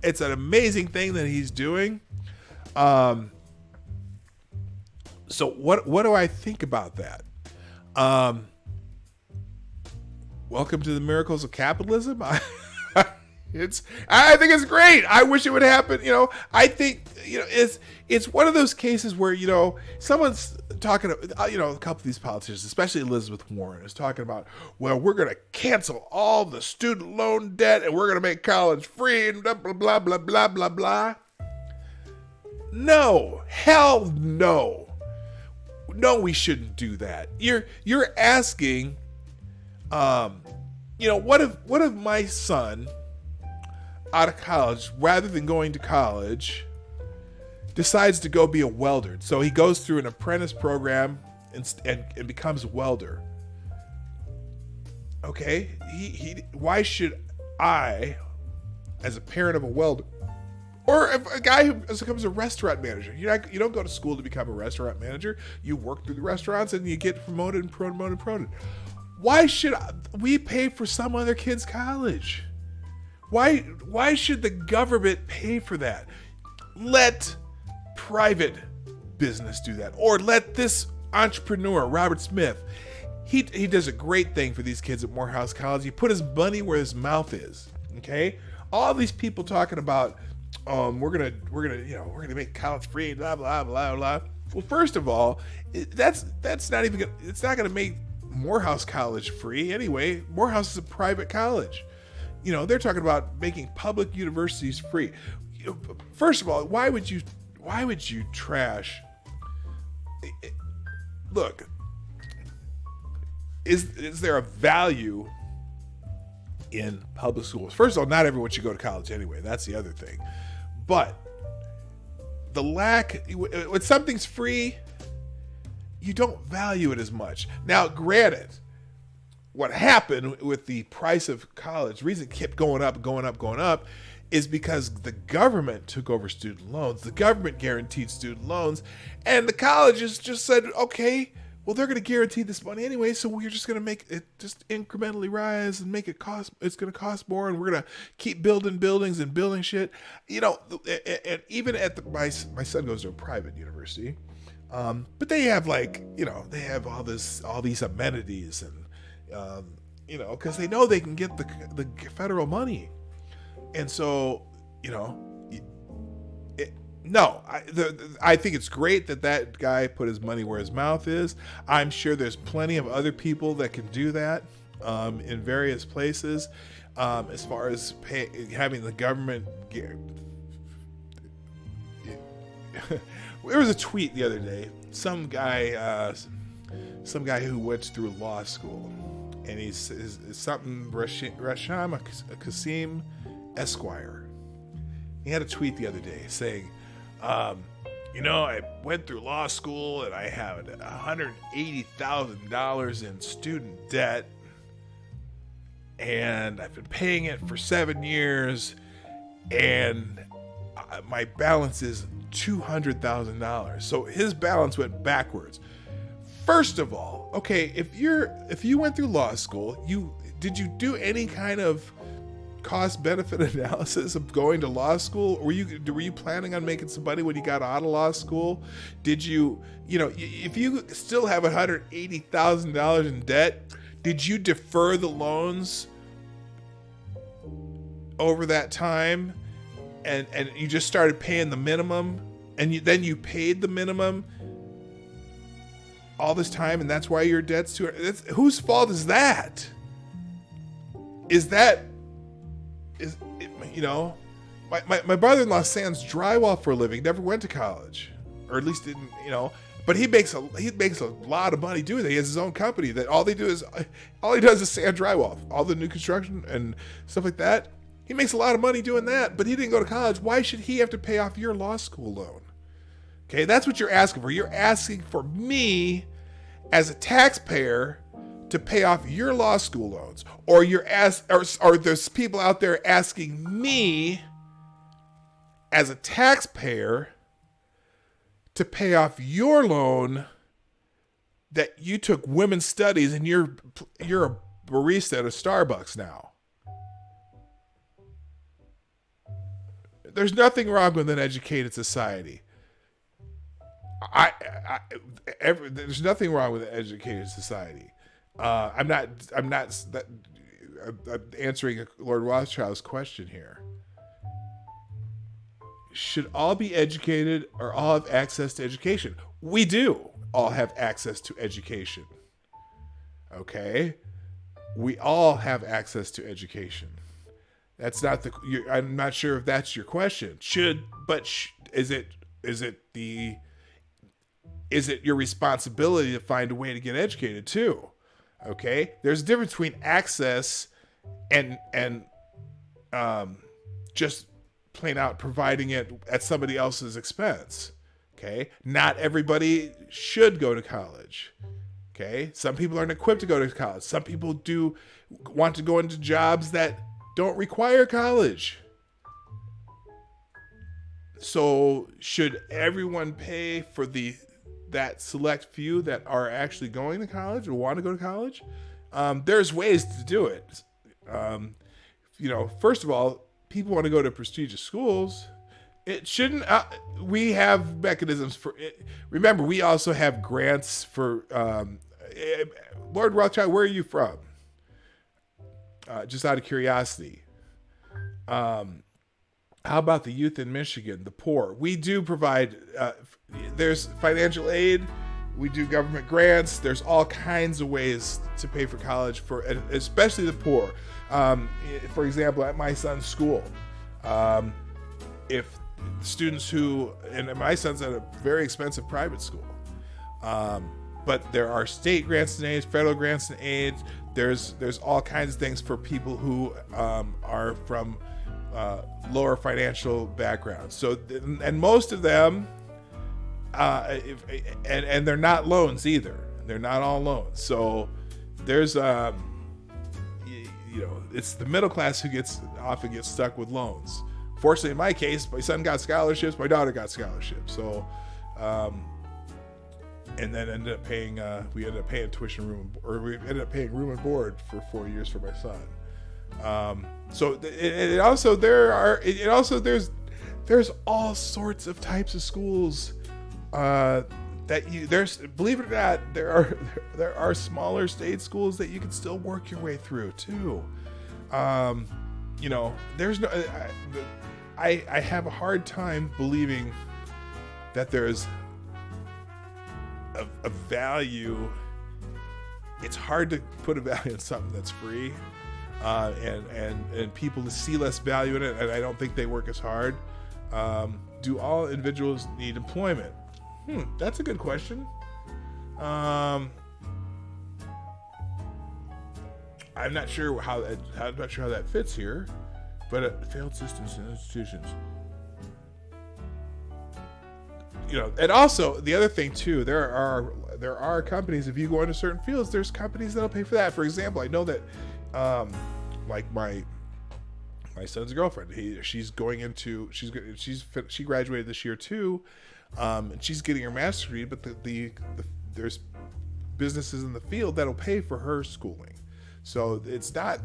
It's an amazing thing that he's doing. So what do I think about that? Welcome to the miracles of capitalism. I think it's great. I wish it would happen. I think it's one of those cases where someone's talking. A couple of these politicians, especially Elizabeth Warren, is talking about, well, we're going to cancel all the student loan debt and we're going to make college free and blah blah blah blah blah blah blah. No, hell no. No, we shouldn't do that. You're asking. What if my son, out of college, rather than going to college, decides to go be a welder? So he goes through an apprentice program and becomes a welder. Okay, why should I, as a parent of a welder, or if a guy who becomes a restaurant manager, you don't go to school to become a restaurant manager. You work through the restaurants and you get promoted and promoted. Why should we pay for some other kid's college? Why should the government pay for that? Let private business do that, or let this entrepreneur, Robert Smith. He does a great thing for these kids at Morehouse College. He put his money where his mouth is. Okay, all these people talking about, we're gonna make college free, blah blah blah blah. Well, first of all, that's not even gonna, it's not gonna make Morehouse College free anyway. Morehouse is a private college. They're talking about making public universities free. First of all, why would you trash? Look, is there a value in public schools? First of all, not everyone should go to college anyway. That's the other thing. But the lack, when something's free, you don't value it as much. Now, granted, what happened with the price of college, the reason it kept going up, is because the government took over student loans. The government guaranteed student loans, and the colleges just said, okay, well, they're going to guarantee this money anyway, so we're just going to make it just incrementally rise and make it cost. It's going to cost more, and we're going to keep building buildings and building shit. And even at my son goes to a private university, but they have they have all these amenities and because they know they can get the federal money. And so, I think it's great that guy put his money where his mouth is. I'm sure there's plenty of other people that can do that in various places, as far as having the government there was a tweet the other day. Some guy who went through law school, and he's something Rasham Kasim Esquire. He had a tweet the other day saying, I went through law school and I had $180,000 in student debt, and I've been paying it for 7 years, and my balance is $200,000. So his balance went backwards. First of all, okay, if you went through law school, did you do any kind of cost benefit analysis of going to law school? Were you planning on making some money when you got out of law school? Did you, if you still have $180,000 in debt, did you defer the loans over that time, and you just started paying the minimum, and then you paid the minimum all this time, and that's why your debt's too? Whose fault is that? My brother-in-law sands drywall for a living, never went to college, or at least didn't, but he makes a lot of money doing that. He has his own company that all he does is sand drywall, all the new construction and stuff like that. He makes a lot of money doing that, but he didn't go to college. Why should he have to pay off your law school loan? Okay, that's what you're asking for. You're asking for me as a taxpayer to pay off your law school loans, or there's people out there asking me as a taxpayer to pay off your loan that you took women's studies and you're a barista at a Starbucks now. There's nothing wrong with an educated society. There's nothing wrong with an educated society. I'm answering Lord Rothschild's question here. Should all be educated or all have access to education? We do all have access to education. Okay? We all have access to education. That's not I'm not sure if that's your question. Is it your responsibility to find a way to get educated too? Okay? There's a difference between access and just plain out providing it at somebody else's expense. Okay? Not everybody should go to college. Okay? Some people aren't equipped to go to college. Some people do want to go into jobs that don't require college. So should everyone pay for that select few that are actually going to college or want to go to college? There's ways to do it. First of all, people want to go to prestigious schools. It shouldn't. We have mechanisms for it. Remember, we also have grants for. Lord Rothschild, where are you from? Just out of curiosity. How about the youth in Michigan, the poor? We do provide. There's financial aid. We do government grants. There's all kinds of ways to pay for college especially the poor. For example, at my son's school, if students and my son's at a very expensive private school, but there are state grants and aids, federal grants and aids. There's all kinds of things for people who are from lower financial backgrounds. So, and most of them, and they're not loans either. They're not all loans. So there's it's the middle class who often gets stuck with loans. Fortunately, in my case, my son got scholarships, my daughter got scholarships. So, and then we ended up paying tuition room and board for 4 years for my son. There's all sorts of types of schools believe it or not, there are smaller state schools that you can still work your way through too. There's no. I have a hard time believing that there's a value. It's hard to put a value on something that's free, and people see less value in it, and I don't think they work as hard. do all individuals need employment? That's a good question. I'm not sure how that fits here, but failed systems and institutions. And also the other thing too, there are companies, if you go into certain fields, there's companies that'll pay for that. For example, I know that like my son's girlfriend, she graduated this year too, and she's getting her master's degree, but there's businesses in the field that'll pay for her schooling. So it's not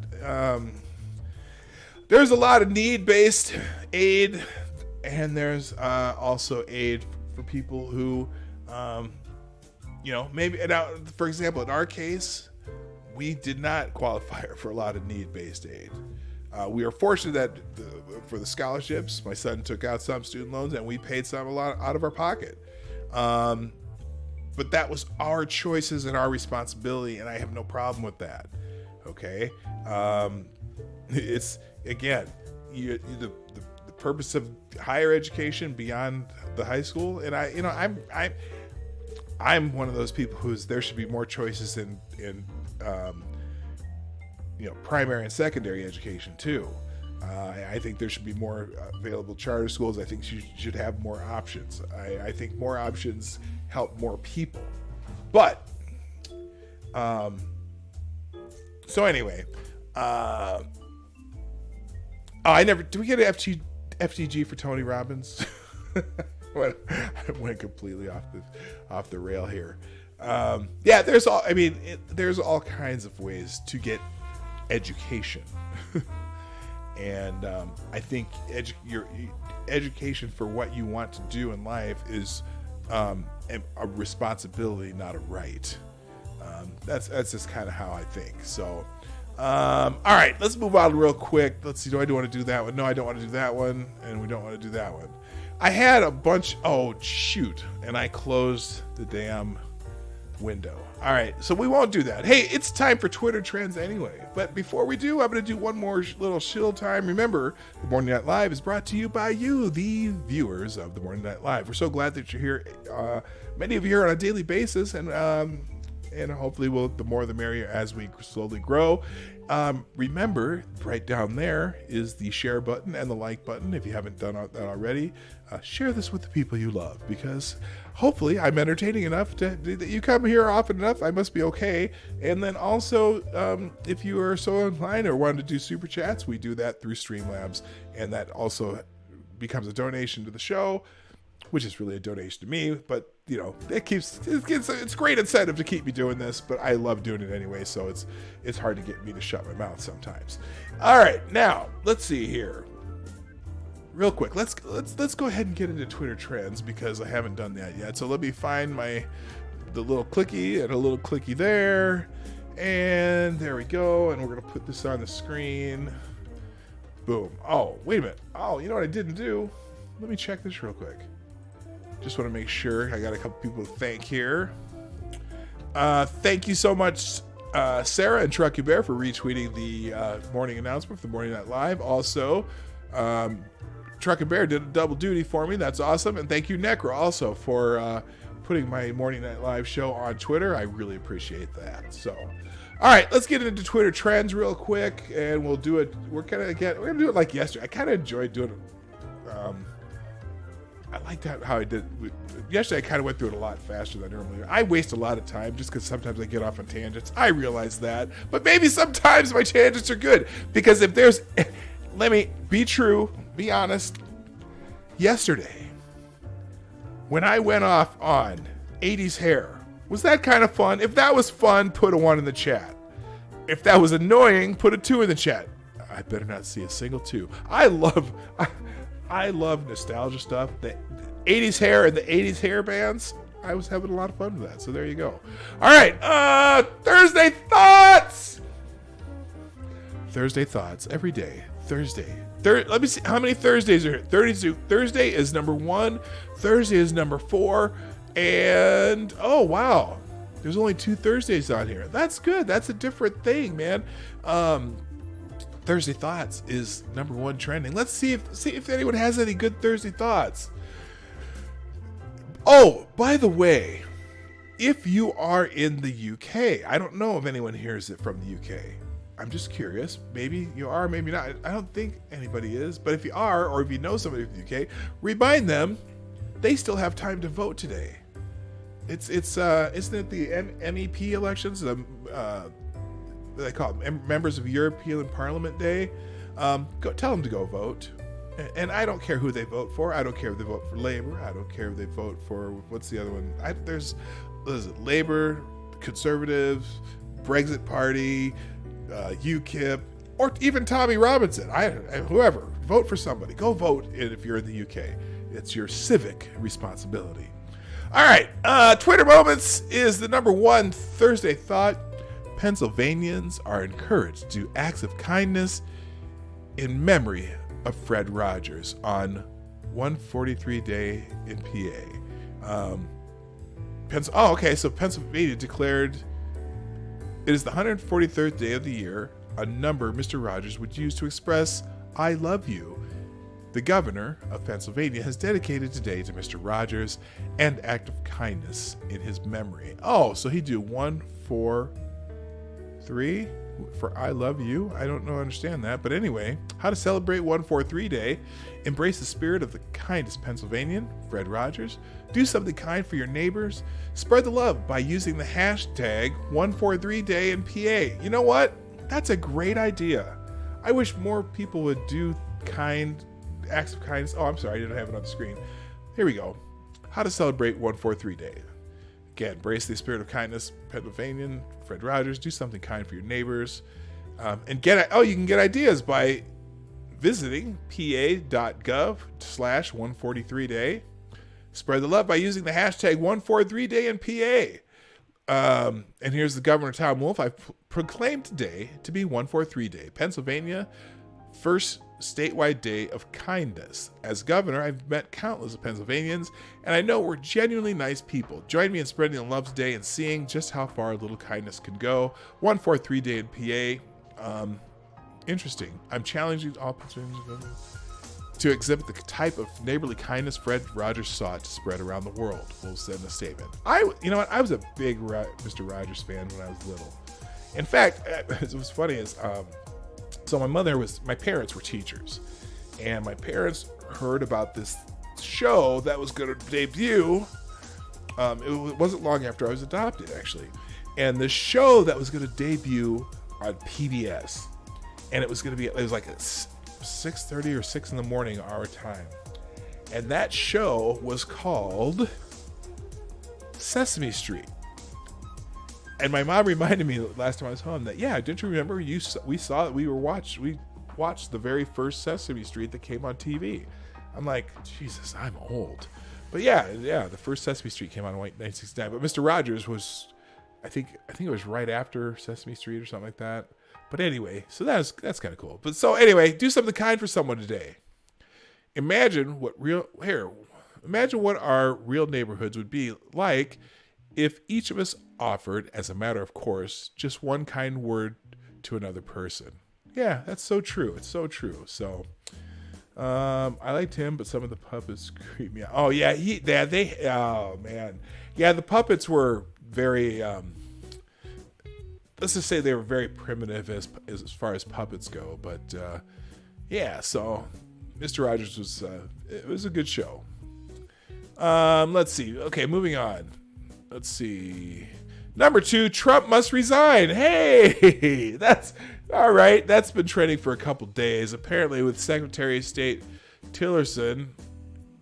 there's a lot of need-based aid, and there's also aid for people who, maybe, now, for example, in our case, we did not qualify for a lot of need-based aid. We are fortunate that for the scholarships, my son took out some student loans, and we paid a lot out of our pocket. But that was our choices and our responsibility, and I have no problem with that. Okay, it's again, the purpose of higher education beyond the high school, and I'm one of those people there should be more choices in primary and secondary education too. I think there should be more available charter schools. I think you should have more options. I think more options help more people. But so anyway, do we get an FTG for Tony Robbins? I went completely off the rail here. There's all kinds of ways to get education. And I think your education for what you want to do in life is a responsibility, not a right. That's just kind of how I think. So, all right, let's move on real quick. Let's see. Do I want to do that one? No, I don't want to do that one, and we don't want to do that one. I had a bunch. Oh shoot! And I closed the damn window. All right, so we won't do that. Hey, it's time for Twitter trends anyway. But before we do, I'm going to do one more little shill time. Remember, the Morning Night Live is brought to you by you, the viewers of the Morning Night Live. We're so glad that you're here. Many of you are on a daily basis, and hopefully the more the merrier as we slowly grow. Remember, right down there is the share button and the like button. If you haven't done that already, share this with the people you love, because hopefully I'm entertaining enough that you come here often enough. I must be okay. And then also, if you are so inclined or want to do super chats, we do that through Streamlabs, and that also becomes a donation to the show, which is really a donation to me, but it's great incentive to keep me doing this, but I love doing it anyway, so it's hard to get me to shut my mouth sometimes. All right, now let's see here. Real quick, let's go ahead and get into Twitter trends, because I haven't done that yet. So let me find the little clicky and a little clicky there, and there we go. And we're gonna put this on the screen. Boom. Oh, wait a minute. Oh, you know what I didn't do? Let me check this real quick. Just want to make sure. I got a couple people to thank here. Thank you so much, Sarah and Trucky Bear, for retweeting the morning announcement for the Morning Night Live. Also, Trucky Bear did a double duty for me. That's awesome. And thank you, Necro, also for putting my Morning Night Live show on Twitter. I really appreciate that. So, all right, let's get into Twitter trends real quick, and we'll do it. We're gonna do it like yesterday. I kind of enjoyed doing it. I liked how I did. Yesterday, I kind of went through it a lot faster than I normally do. I waste a lot of time just because sometimes I get off on tangents. I realize that. But maybe sometimes my tangents are good. Because if there's... Let me be true, be honest. Yesterday, when I went off on 80s hair, was that kind of fun? If that was fun, put a 1 in the chat. If that was annoying, put a 2 in the chat. I better not see a single 2. I love nostalgia stuff. The 80s hair and the 80s hair bands. I was having a lot of fun with that. So there you go. All right. Thursday thoughts. Thursday thoughts every day. Thursday. Let me see how many Thursdays are here. 32. Thursday is number 1. Thursday is number 4. And oh wow, there's only 2 Thursdays on here. That's good. That's a different thing, man. Thursday thoughts is number 1 trending. Let's see if anyone has any good Thursday thoughts. Oh, by the way, if you are in the UK, I don't know if anyone hears it from the UK. I'm just curious. Maybe you are, maybe not. I don't think anybody is. But if you are, or if you know somebody from the UK, remind them they still have time to vote today. It's isn't it the MEP elections? They call it Members of European Parliament Day. Go tell them to go vote. And I don't care who they vote for. I don't care if they vote for Labour. I don't care if they vote for, what's the other one? There's Labour, Conservatives, Brexit Party, UKIP, or even Tommy Robinson. Whoever. Vote for somebody. Go vote if you're in the UK. It's your civic responsibility. All right. Twitter Moments is the number one Thursday thought. Pennsylvanians are encouraged to do acts of kindness in memory of Fred Rogers on 143 Day in PA. So Pennsylvania declared it is the 143rd day of the year, a number Mr. Rogers would use to express "I love you." The governor of Pennsylvania has dedicated today to Mr. Rogers an act of kindness in his memory. Oh, so he'd do 143 for "I love you"? I don't understand that. But anyway, how to celebrate 143 Day. Embrace the spirit of the kindest Pennsylvanian, Fred Rogers. Do something kind for your neighbors. Spread the love by using the hashtag 143 Day in PA. You know what? That's a great idea. I wish more people would do acts of kindness. Oh, I'm sorry, I didn't have it on the screen. Here we go. How to celebrate 143 Day. Again, embrace the spirit of kindness, Pennsylvanian, Fred Rogers. Do something kind for your neighbors. And you can get ideas by visiting pa.gov/143day. Spread the love by using the hashtag 143Day in PA. And here's the Governor Tom Wolf. I've proclaimed today to be 143 Day, Pennsylvania, first statewide day of kindness. As governor, I've met countless of Pennsylvanians, and I know we're genuinely nice people. Join me in spreading the love today and seeing just how far a little kindness can go. 143 Day in PA. Interesting. I'm challenging all Pennsylvanians to exhibit the type of neighborly kindness Fred Rogers sought to spread around the world. Wolf said in a statement. You know what? I was a big Mr. Rogers fan when I was little. In fact, it was funny so my parents were teachers, and my parents heard about this show that was going to debut. It wasn't long after I was adopted, actually. And the show that was going to debut on PBS, and it was like at 6:30 or 6 in the morning our time. And that show was called Sesame Street. And my mom reminded me last time I was home that, yeah, didn't you remember we watched the very first Sesame Street that came on TV. I'm like, Jesus, I'm old. But yeah, the first Sesame Street came on in 1969. But Mr. Rogers was, I think it was right after Sesame Street or something like that. But anyway, so that's kind of cool. But so anyway, do something kind for someone today. Imagine what our real neighborhoods would be like if each of us offered, as a matter of course, just one kind word to another person. Yeah, that's so true. It's so true. So, I liked him, but some of the puppets creep me out. Oh yeah, oh man, yeah, the puppets were very. Let's just say they were very primitive as far as puppets go. But yeah, so Mr. Rogers was a good show. Let's see. Okay, moving on. Let's see. Number 2, Trump must resign. Hey, that's all right. That's been trending for a couple days. Apparently with Secretary of State Tillerson.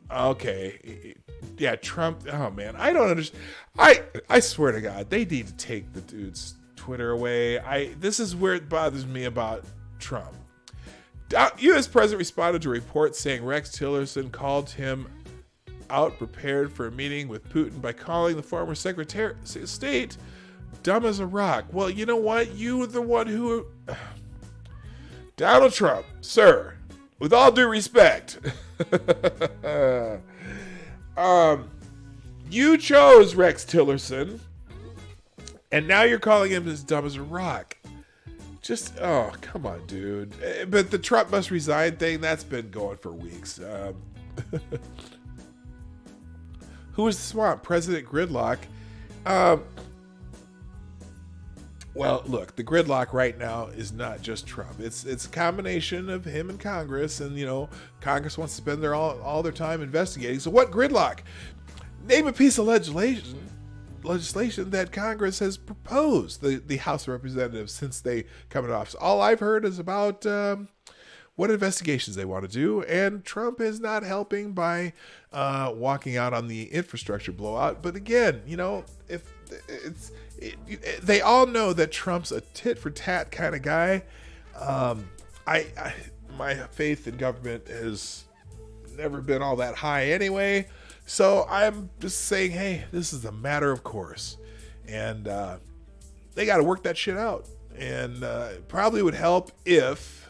Okay. Yeah, Trump. Oh, man. I don't understand. I swear to God, they need to take the dude's Twitter away. This is where it bothers me about Trump. U.S. President responded to reports saying Rex Tillerson called him out prepared for a meeting with Putin by calling the former Secretary of State dumb as a rock. Well, you know what? You were the one who... Donald Trump, sir, with all due respect, you chose Rex Tillerson, and now you're calling him as dumb as a rock. Just, oh, come on, dude. But the Trump must resign thing, that's been going for weeks. Who is the swamp? President Gridlock. Well, look, the gridlock right now is not just Trump. It's a combination of him and Congress, and Congress wants to spend all their time investigating. So what gridlock? Name a piece of legislation that Congress has proposed, the House of Representatives, since they come into office. All I've heard is about what investigations they want to do, and Trump is not helping by walking out on the infrastructure blowout. But again, they all know that Trump's a tit for tat kind of guy. My faith in government has never been all that high anyway. So I'm just saying, hey, this is a matter of course, and they got to work that shit out. And it probably would help if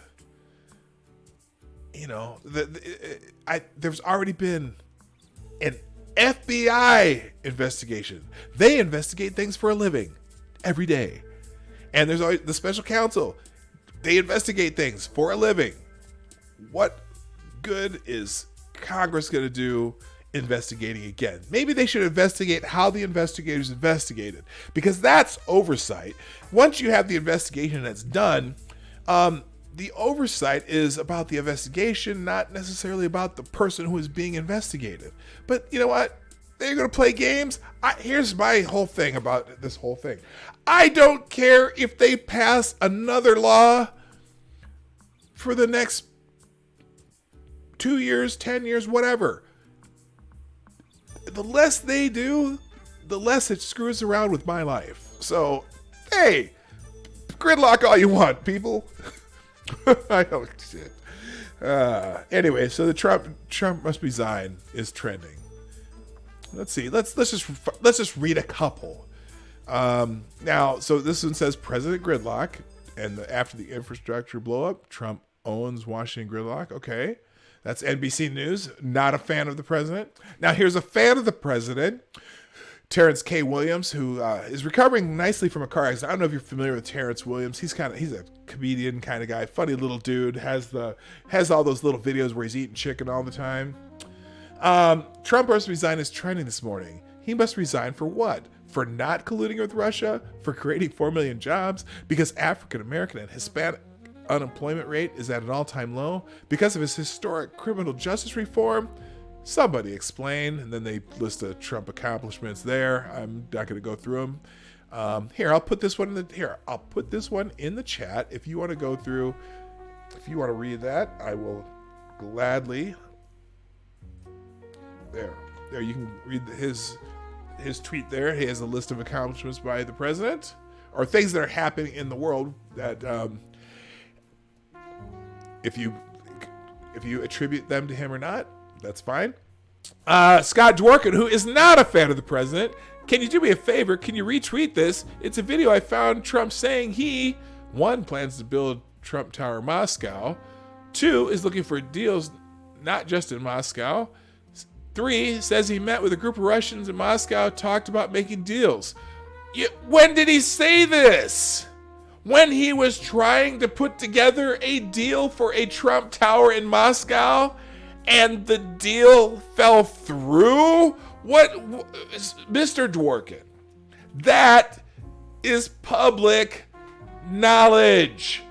there's already been an FBI investigation. They investigate things for a living every day. And there's always the special counsel. They investigate things for a living. What good is Congress going to do investigating again? Maybe they should investigate how the investigators investigated, because that's oversight. Once you have the investigation that's done, the oversight is about the investigation, not necessarily about the person who is being investigated. But you know what? They're going to play games. Here's my whole thing about this whole thing. I don't care if they pass another law for the next 2 years, 10 years, whatever. The less they do, the less it screws around with my life. So, hey, gridlock all you want, people. I don't shit. Anyway, so the Trump must resign is trending. Let's see. Let's just read a couple. Now, so this one says President Gridlock, and after the infrastructure blow up, Trump owns Washington Gridlock. Okay, that's NBC News. Not a fan of the president. Now here's a fan of the president. Terrence K. Williams, who is recovering nicely from a car accident. I don't know if you're familiar with Terrence Williams. He's a comedian kind of guy, funny little dude. Has all those little videos where he's eating chicken all the time. Trump must resign is trending this morning. He must resign for what? For not colluding with Russia? For creating 4 million jobs? Because African American and Hispanic unemployment rate is at an all-time low? Because of his historic criminal justice reform? Somebody explain. And then they list the Trump accomplishments there. I'm not going to go through them. Here, I'll put this one in the chat. If you want to go through, if you want to read that, I will gladly. There, you can read his tweet there. He has a list of accomplishments by the president, or things that are happening in the world that, if you attribute them to him or not, that's fine. Scott Dworkin, who is not a fan of the president, can you do me a favor? Can you retweet this? It's a video I found Trump saying he, 1, plans to build Trump Tower in Moscow, 2, is looking for deals not just in Moscow, 3, says he met with a group of Russians in Moscow, talked about making deals. When did he say this? When he was trying to put together a deal for a Trump Tower in Moscow, and the deal fell through? What, Mr. Dworkin? That is public knowledge.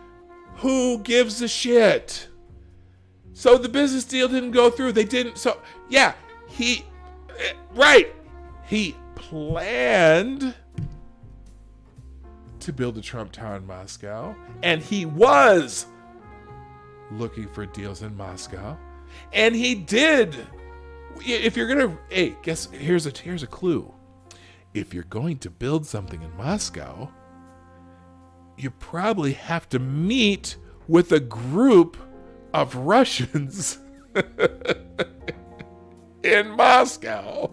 Who gives a shit? So the business deal didn't go through. They didn't. So yeah, he planned to build a Trump Tower in Moscow, and he was looking for deals in Moscow, and he did. If you're gonna, hey, guess here's a clue. If you're going to build something in Moscow, you probably have to meet with a group of Russians in Moscow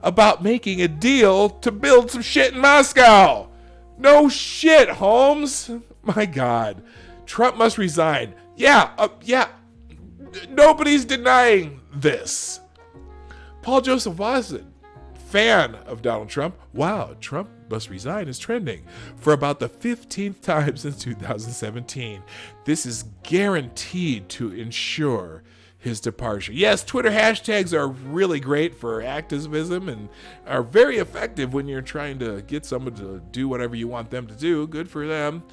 about making a deal to build some shit in Moscow. No shit, Holmes. My God. Trump must resign. Yeah. Nobody's denying this. Paul Joseph Watson, fan of Donald Trump. Wow, Trump must resign is trending for about the 15th time since 2017. This is guaranteed to ensure his departure. Yes, Twitter hashtags are really great for activism and are very effective when you're trying to get someone to do whatever you want them to do. Good for them.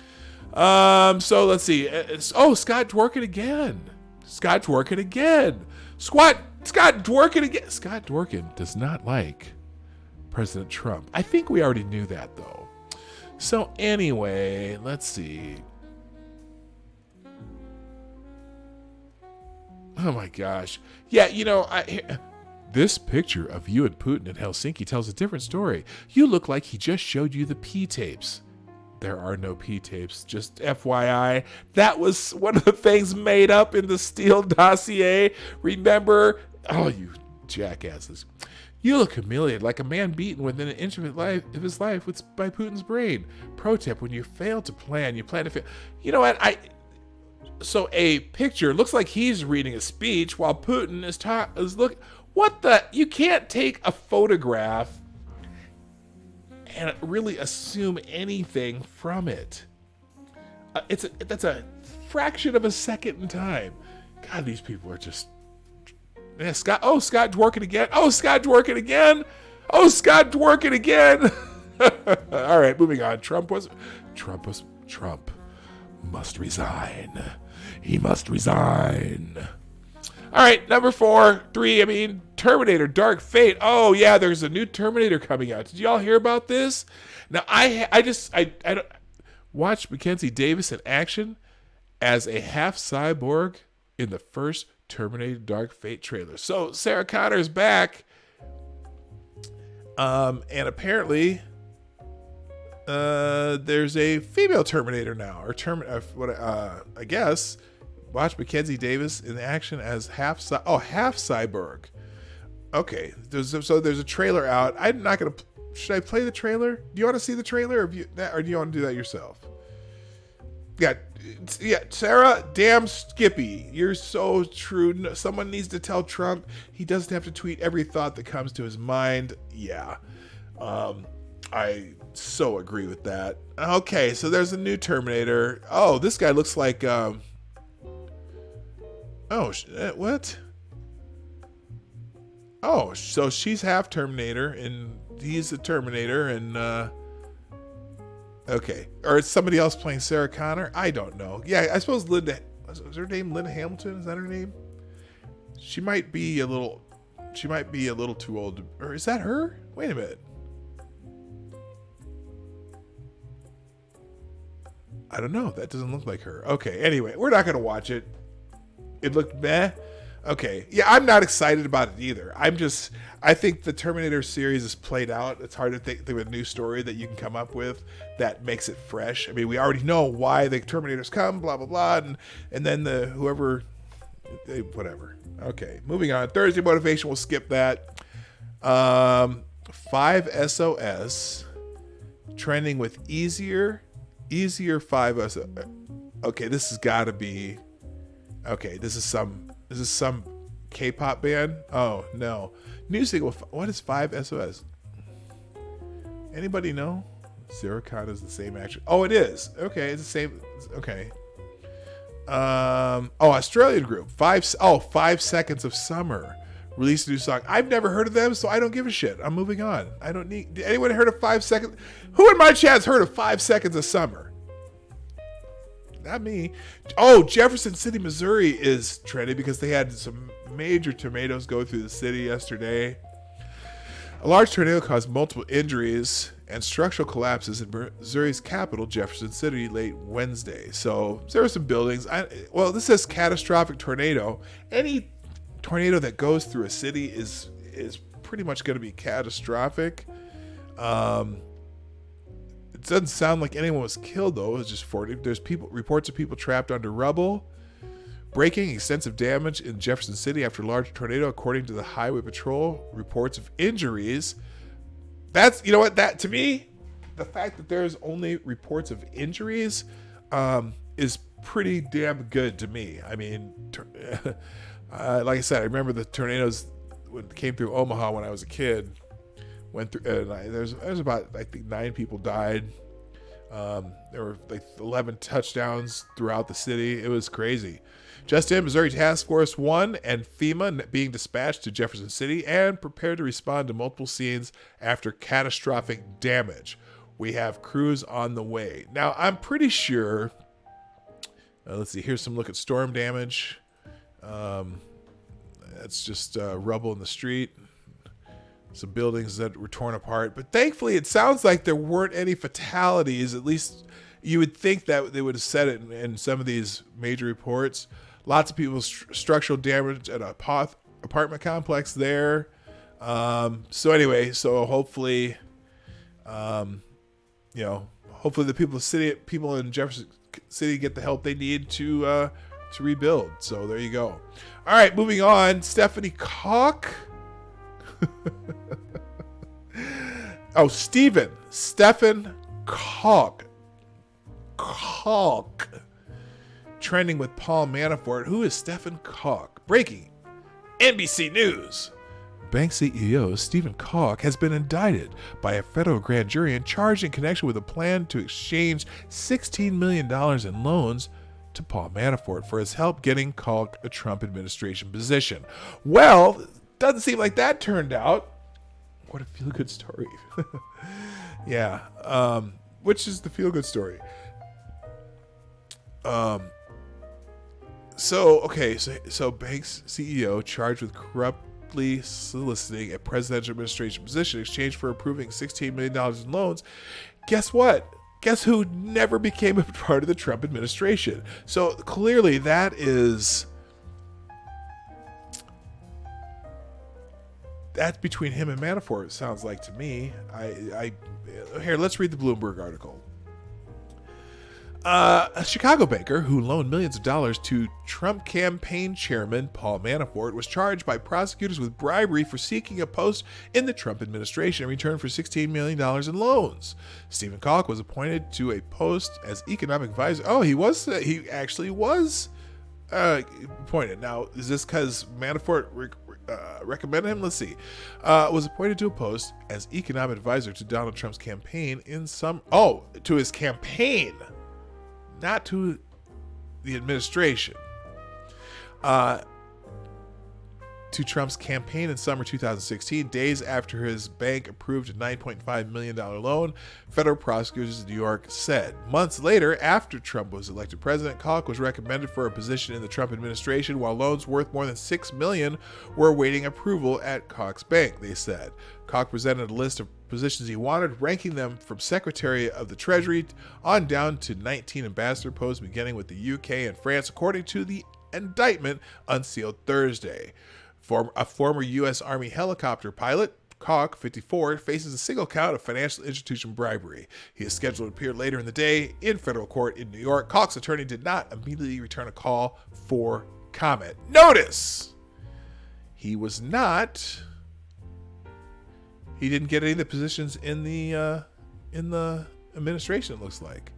So let's see. Scott Dworkin again. Scott Dworkin again. Scott Dworkin again. Scott Dworkin does not like President Trump. I think we already knew that, though. So anyway, let's see. Oh my gosh. Yeah, this picture of you and Putin in Helsinki tells a different story. You look like he just showed you the P tapes. There are no P tapes, just FYI. That was one of the things made up in the Steele dossier. Remember? Oh, you jackasses. You look humiliated, like a man beaten within an inch of his life by Putin's brain. Pro tip, when you fail to plan, you plan to fail. You know what? So a picture looks like he's reading a speech while Putin is looking. What the? You can't take a photograph and really assume anything from it. That's a fraction of a second in time. God, these people are just. Yeah, Scott Dworkin again. Scott Dworkin again. Scott Dworkin again. All right, moving on. Trump must resign. He must resign. All right, number 3. Terminator: Dark Fate. Oh yeah, there's a new Terminator coming out. Did y'all hear about this? Now I don't watched Mackenzie Davis in action as a half cyborg in the first Terminator: Dark Fate trailer. So Sarah Connor is back, and apparently there's a female Terminator now, I guess. Watch Mackenzie Davis in action as half cyborg. Okay, there's a trailer out. I'm not gonna. Should I play the trailer? Do you want to see the trailer, or do you want to do that yourself? Yeah, Sarah, damn Skippy, you're so true. Someone needs to tell Trump he doesn't have to tweet every thought that comes to his mind. Yeah, I so agree with that. Okay, so there's a new Terminator. Oh, this guy looks like. What? Oh, so she's half Terminator and he's a Terminator, and okay, or it's somebody else playing Sarah Connor. I don't know. Yeah, I suppose Linda. Is her name Linda Hamilton? Is that her name? She might be a little too old. Or is that her? Wait a minute. I don't know. That doesn't look like her. Okay. Anyway, we're not gonna watch it. It looked meh. Okay. Yeah, I'm not excited about it either. I think the Terminator series is played out. It's hard to think of a new story that you can come up with that makes it fresh. I mean, we already know why the Terminators come, blah, blah, blah. And then whatever. Okay, moving on. Thursday motivation, we'll skip that. 5SOS trending with easier 5SOS. Okay, this has got to be. Okay, this is some K-pop band. Oh no, new single. What is 5SOS? Anybody know? Sarah Connor is the same actress. Oh, it is. Okay, it's the same. Okay. Australian group. 5 Seconds of Summer released a new song. I've never heard of them, so I don't give a shit. I'm moving on. I don't need. Did anyone heard of 5 Seconds? Who in my chat has heard of 5 Seconds of Summer? Not me. Oh, Jefferson City, Missouri is trending because they had some major tornadoes go through the city yesterday. A large tornado caused multiple injuries and structural collapses in Missouri's capital, Jefferson City, late Wednesday. So there were some buildings. This says catastrophic tornado. Any tornado that goes through a city is pretty much going to be catastrophic. It doesn't sound like anyone was killed, though. It was just 40. There's reports of people trapped under rubble. Breaking extensive damage in Jefferson City after large tornado, according to the Highway Patrol. Reports of injuries. That to me, the fact that there's only reports of injuries is pretty damn good to me. I mean, like I said, I remember the tornadoes when it came through Omaha when I was a kid. Went through, there's about, I think, 9 people died. There were like 11 touchdowns throughout the city. It was crazy. Just in, Missouri Task Force 1 and FEMA being dispatched to Jefferson City and prepared to respond to multiple scenes after catastrophic damage. We have crews on the way. Now, I'm pretty sure, let's see, here's some look at storm damage. That's just rubble in the street. Some buildings that were torn apart. But thankfully, it sounds like there weren't any fatalities. At least you would think that they would have said it in some of these major reports. Lots of people's structural damage at a apartment complex there. So anyway, so hopefully, hopefully the people in Jefferson City get the help they need to rebuild. So there you go. All right, moving on. Stephanie Koch. Stephen Koch. Trending with Paul Manafort. Who is Stephen Koch? Breaking. NBC News. Bank CEO Stephen Koch has been indicted by a federal grand jury and charged in connection with a plan to exchange $16 million in loans to Paul Manafort for his help getting Koch a Trump administration position. Well, doesn't seem like that turned out. What a feel-good story. Yeah. Which is the feel-good story? So bank's CEO charged with corruptly soliciting a presidential administration position in exchange for approving $16 million in loans. Guess what? Guess who never became a part of the Trump administration? So clearly that's between him and Manafort, it sounds like to me. Here, let's read the Bloomberg article. A Chicago banker who loaned millions of dollars to Trump campaign chairman Paul Manafort was charged by prosecutors with bribery for seeking a post in the Trump administration in return for $16 million in loans. Stephen Koch was appointed to a post as economic advisor. Oh, he actually was appointed. Now, is this because Manafort recommended him? Let's see. Was appointed to a post as economic advisor to Donald Trump's campaign to his campaign, not to the administration. To Trump's campaign in summer 2016, days after his bank approved a $9.5 million loan, federal prosecutors in New York said. Months later, after Trump was elected president, Koch was recommended for a position in the Trump administration, while loans worth more than $6 million were awaiting approval at Koch's bank, they said. Koch presented a list of positions he wanted, ranking them from Secretary of the Treasury on down to 19 ambassador posts, beginning with the UK and France, according to the indictment unsealed Thursday. A former U.S. Army helicopter pilot, Koch, 54, faces a single count of financial institution bribery. He is scheduled to appear later in the day in federal court in New York. Koch's attorney did not immediately return a call for comment. Notice! He didn't get any of the positions in the administration, it looks like.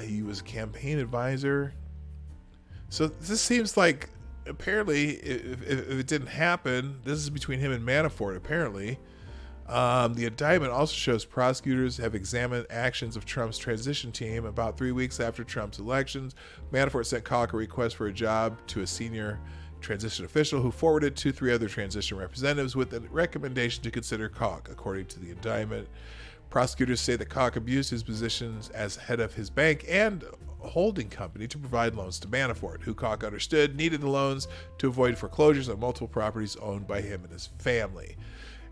He was a campaign advisor. So this seems like, apparently, if it didn't happen, this is between him and Manafort, apparently. The indictment also shows prosecutors have examined actions of Trump's transition team. About 3 weeks after Trump's elections, Manafort sent Koch a request for a job to a senior transition official who forwarded to 3 other transition representatives with a recommendation to consider Koch, according to the indictment. Prosecutors say that Koch abused his positions as head of his bank and holding company to provide loans to Manafort, who Koch understood needed the loans to avoid foreclosures on multiple properties owned by him and his family.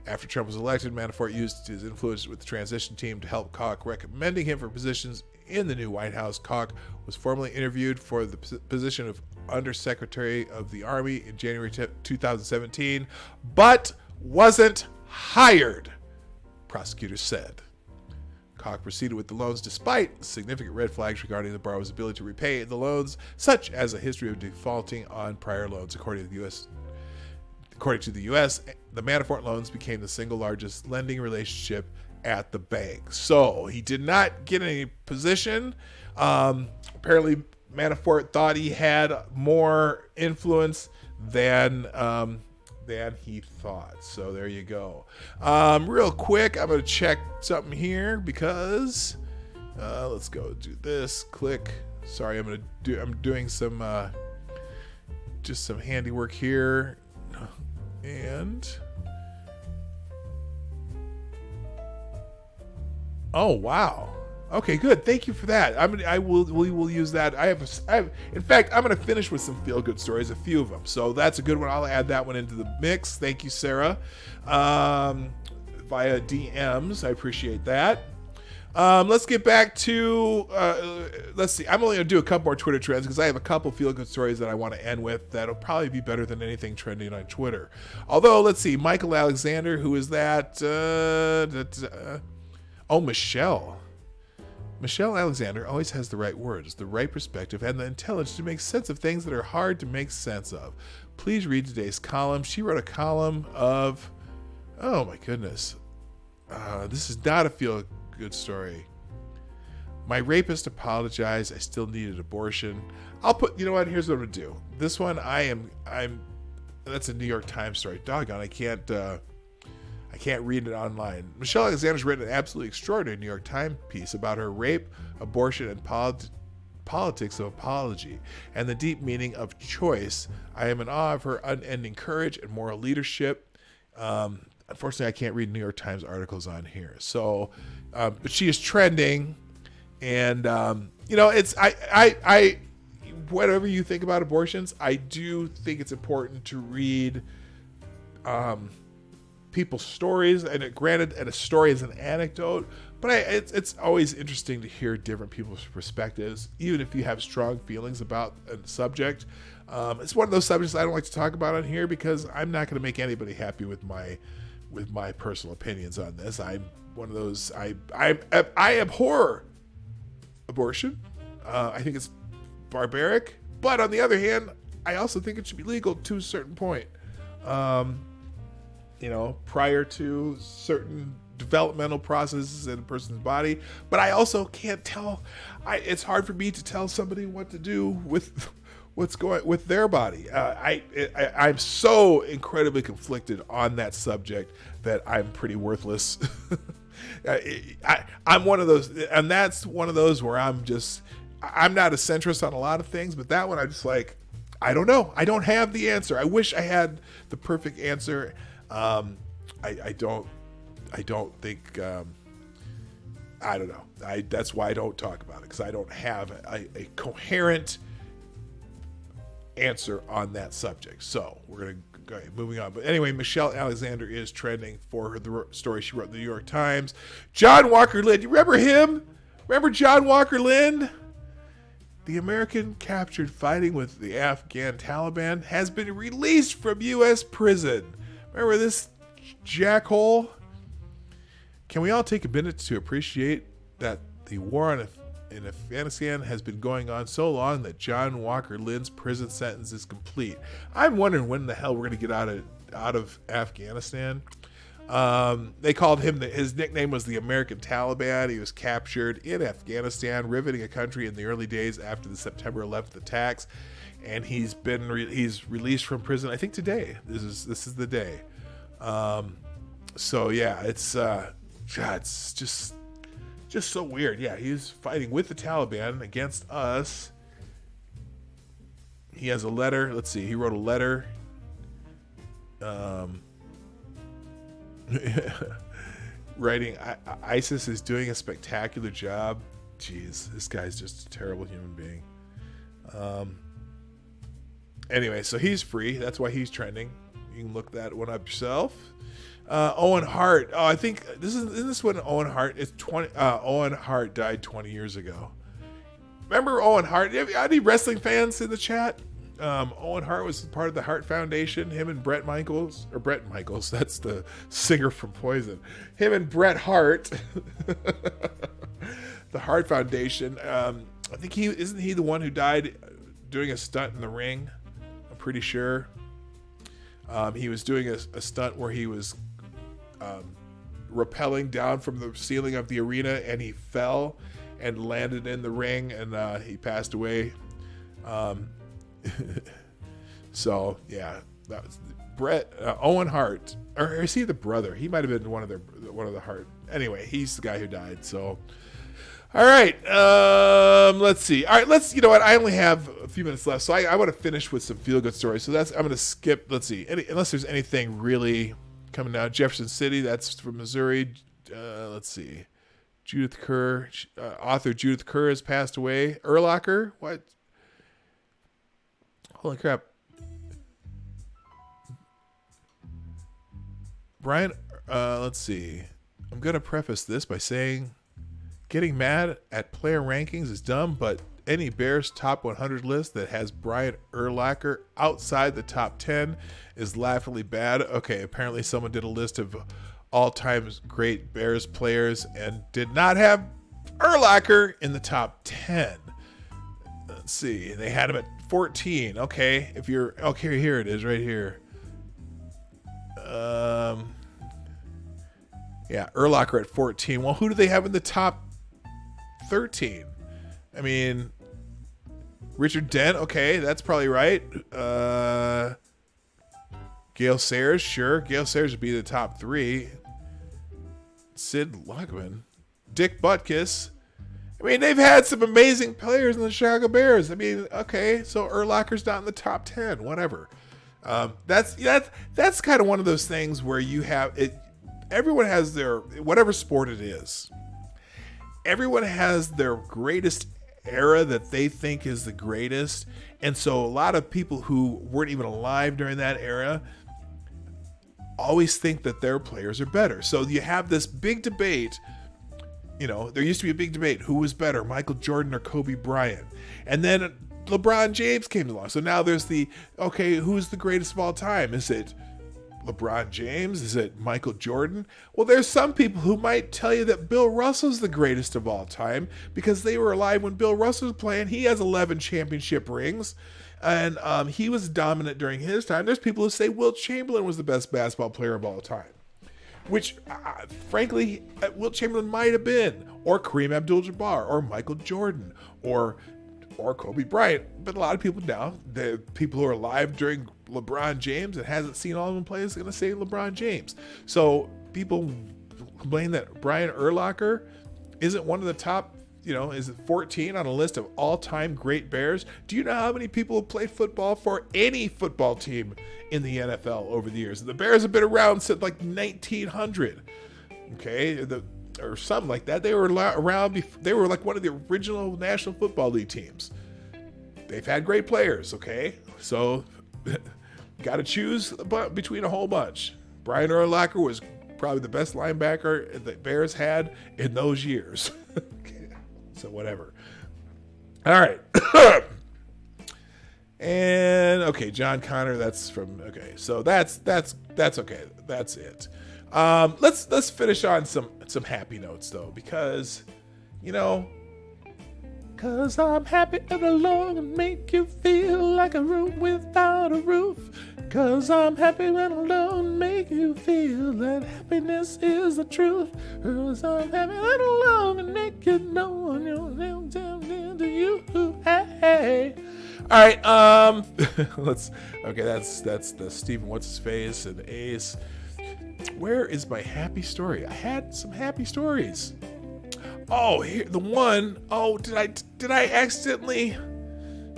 After Trump was elected, Manafort used his influence with the transition team to help Koch, recommending him for positions in the new White House. Koch was formally interviewed for the position of Undersecretary of the Army in January 2017, but wasn't hired, prosecutors said. Koch proceeded with the loans despite significant red flags regarding the borrower's ability to repay the loans, such as a history of defaulting on prior loans. According to the U.S., the Manafort loans became the single largest lending relationship at the bank. So he did not get any position. Apparently, Manafort thought he had more influence than he thought. So there you go. Real quick, I'm going to check something here because Let's go do this. Click. Sorry, I'm doing some just some handiwork here, and oh wow. Okay, good. Thank you for that. We will use that. In fact, I'm going to finish with some feel-good stories, a few of them. So that's a good one. I'll add that one into the mix. Thank you, Sarah. Via DMs. I appreciate that. Let's get back to, let's see. I'm only going to do a couple more Twitter trends because I have a couple feel-good stories that I want to end with that'll probably be better than anything trending on Twitter. Although, let's see. Michael Alexander, who is that? Michelle. Michelle Alexander always has the right words, the right perspective, and the intelligence to make sense of things that are hard to make sense of. Please read today's column. She wrote a column of, oh my goodness. This is not a feel-good story. My rapist apologized. I still needed abortion. I'll put, you know what? Here's what I'm going to do. This one, that's a New York Times story. Doggone, I can't read it online. Michelle Alexander's written an absolutely extraordinary New York Times piece about her rape, abortion, and politics of apology, and the deep meaning of choice. I am in awe of her unending courage and moral leadership. Unfortunately, I can't read New York Times articles on here. So, but she is trending, and it's I whatever you think about abortions, I do think it's important to read people's stories, and granted, a story is an anecdote, but it's always interesting to hear different people's perspectives, even if you have strong feelings about a subject. It's one of those subjects I don't like to talk about on here because I'm not going to make anybody happy with my personal opinions on this. I'm one of those. I abhor abortion. I think it's barbaric, but on the other hand, I also think it should be legal to a certain point. Prior to certain developmental processes in a person's body. But I also can't tell. It's hard for me to tell somebody what to do with what's going with their body. I'm so incredibly conflicted on that subject that I'm pretty worthless. I'm one of those, and that's one of those where I'm not a centrist on a lot of things, but that one I'm just like, I don't know. I don't have the answer. I wish I had the perfect answer. I don't think, I don't know. That's why I don't talk about it, because I don't have a coherent answer on that subject. So we're going to go moving on. But anyway, Michelle Alexander is trending for the story she wrote in the New York Times. John Walker Lindh. You remember him? Remember John Walker Lindh? The American captured fighting with the Afghan Taliban has been released from U.S. prison. Remember this jackhole? Can we all take a minute to appreciate that the war in Afghanistan has been going on so long that John Walker Lindh's prison sentence is complete? I'm wondering when the hell we're going to get out of Afghanistan. They called him, his nickname was the American Taliban. He was captured in Afghanistan, riveting a country in the early days after the September 11th attacks. And he's released from prison, I think today. This is the day. So yeah, it's just so weird. Yeah, he's fighting with the Taliban against us. He has a letter. Let's see. He wrote a letter. Writing, ISIS is doing a spectacular job. Jeez, this guy's just a terrible human being. Anyway, so he's free. That's why he's trending. You can look that one up yourself. Owen Hart. Oh, I think isn't this when Owen Hart is 20? Owen Hart died 20 years ago. Remember Owen Hart? Any wrestling fans in the chat? Owen Hart was part of the Hart Foundation. Him and Brett Michaels, that's the singer from Poison. Him and Bret Hart, the Hart Foundation. I think isn't he the one who died doing a stunt in the ring? I'm pretty sure. He was doing a stunt where he was rappelling down from the ceiling of the arena, and he fell and landed in the ring, and he passed away. So yeah, that was Owen Hart, or is he the brother? He might have been one of the Hart. Anyway, he's the guy who died. So All right. Let's see. All right. You know what? I only have a few minutes left, so I want to finish with some feel-good stories. So I'm going to skip. Let's see. Unless there's anything really coming out. Jefferson City. That's from Missouri. Let's see. Judith Kerr. Author Judith Kerr has passed away. Urlacher. What? Holy crap. Brian. Let's see. I'm going to preface this by saying, getting mad at player rankings is dumb, but any Bears top 100 list that has Brian Urlacher outside the top 10 is laughably bad. Okay, apparently someone did a list of all-time great Bears players and did not have Urlacher in the top 10. Let's see. They had him at 14. Okay, here it is right here. Yeah, Urlacher at 14. Well, who do they have in the top 13? I mean, Richard Dent, okay, that's probably right. Gale Sayers, sure. Gale Sayers would be the top 3. Sid Luckman. Dick Butkus. I mean, they've had some amazing players in the Chicago Bears. I mean, okay, so Urlacher's not in the top 10, whatever. That's kind of one of those things where you have it. Everyone has their, whatever sport it is, everyone has their greatest era that they think is the greatest. And so a lot of people who weren't even alive during that era always think that their players are better. So you have this big debate. You know, there used to be a big debate. Who was better, Michael Jordan or Kobe Bryant? And then LeBron James came along. So now there's who's the greatest of all time? Is it LeBron James? Is it Michael Jordan? Well, there's some people who might tell you that Bill Russell's the greatest of all time because they were alive when Bill Russell was playing. He has 11 championship rings, and he was dominant during his time. There's people who say Wilt Chamberlain was the best basketball player of all time, which, frankly, Wilt Chamberlain might have been, or Kareem Abdul-Jabbar, or Michael Jordan, or Kobe Bryant. But a lot of people now, the people who are alive during LeBron James and hasn't seen all of them play is going to say LeBron James. So people complain that Brian Urlacher isn't one of the top, is it 14 on a list of all-time great Bears? Do you know how many people have played football for any football team in the NFL over the years? The Bears have been around since like 1900, okay, or something like that. They were around. They were like one of the original National Football League teams. They've had great players, okay? So got to choose between a whole bunch. Brian Urlacher was probably the best linebacker the Bears had in those years. So whatever. All right. And okay, John Connor, that's from, okay. So that's okay. That's it. Let's finish on some happy notes though, because cause I'm happy and alone and make you feel like a room without a roof. Cause I'm happy and alone, make you feel that happiness is the truth. Cause I'm happy and alone and make you know to you. Hey. All right, that's the Stephen What's His Face and Ace. Where is my happy story? I had some happy stories. Oh, here the one. Oh, did I accidentally?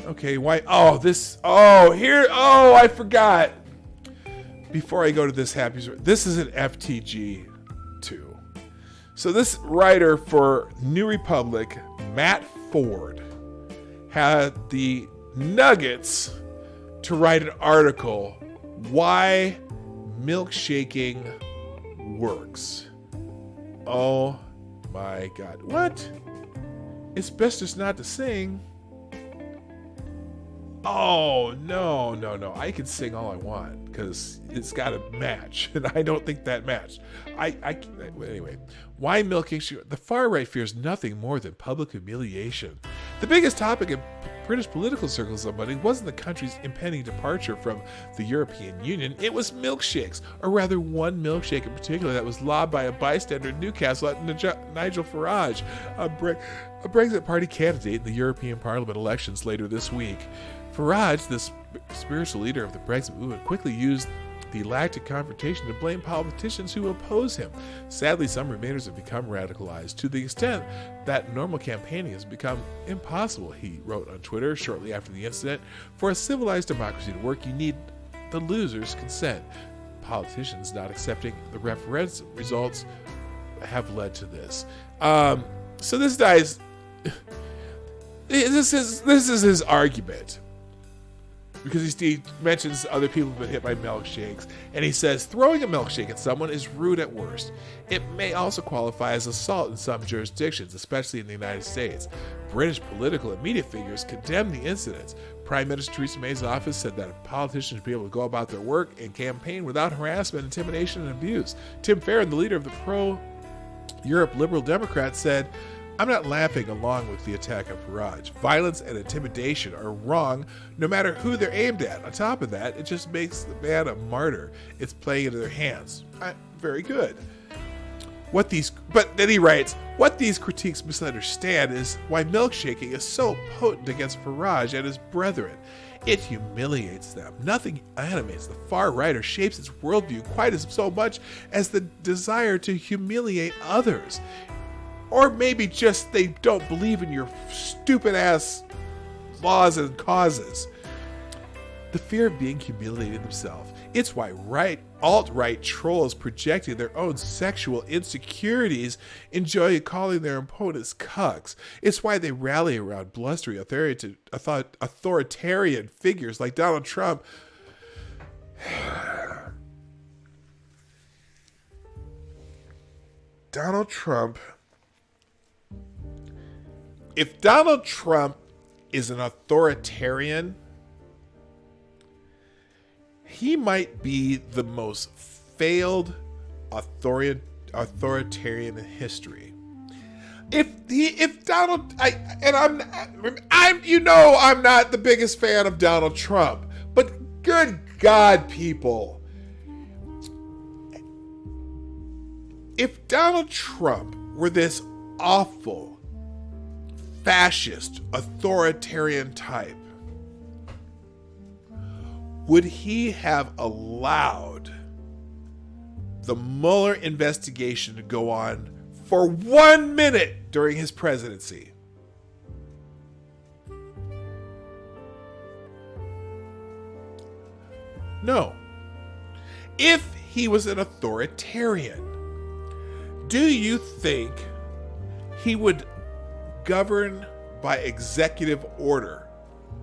Okay, why? Oh, this. Oh, here. Oh, I forgot. Before I go to this happy story, this is an FTG 2. So this writer for New Republic, Matt Ford, had the nuggets to write an article, Why Milkshaking Works. Oh my God. What? It's best just not to sing. Oh, no. I can sing all I want because it's got to match, and I don't think that matched. Anyway, why milking? The far right fears nothing more than public humiliation. The biggest topic in British political circles of money wasn't the country's impending departure from the European Union. It was milkshakes, or rather one milkshake in particular that was lobbed by a bystander in Newcastle at Nigel Farage, a Brexit Party candidate in the European Parliament elections later this week. Farage, the spiritual leader of the Brexit movement, quickly used he lacked a confrontation to blame politicians who oppose him. Sadly, some Remainers have become radicalized to the extent that normal campaigning has become impossible, he wrote on Twitter shortly after the incident. For a civilized democracy to work, you need the loser's consent. Politicians not accepting the referendum results have led to this. So this guy's this is his argument, because he mentions other people have been hit by milkshakes, and he says throwing a milkshake at someone is rude at worst. It may also qualify as assault in some jurisdictions, especially in the United States. British political and media figures condemned the incidents. Prime Minister Theresa May's office said that politicians should be able to go about their work and campaign without harassment, intimidation, and abuse. Tim Farron, the leader of the pro-Europe Liberal Democrats, said, "I'm not laughing along with the attack on Farage. Violence and intimidation are wrong no matter who they're aimed at. On top of that, it just makes the man a martyr. It's playing into their hands." Very good. But then he writes, what these critiques misunderstand is why milkshaking is so potent against Farage and his brethren. It humiliates them. Nothing animates the far right or shapes its worldview quite as so much as the desire to humiliate others. Or maybe just they don't believe in your stupid ass laws and causes. The fear of being humiliated themselves. It's why alt-right trolls projecting their own sexual insecurities enjoy calling their opponents cucks. It's why they rally around blustery authoritarian figures like Donald Trump. Donald Trump. If Donald Trump is an authoritarian, he might be the most failed authoritarian in history. If Donald, I'm not the biggest fan of Donald Trump, but good God, people, if Donald Trump were this awful, fascist, authoritarian type, would he have allowed the Mueller investigation to go on for 1 minute during his presidency? No. If he was an authoritarian, do you think he would govern by executive order?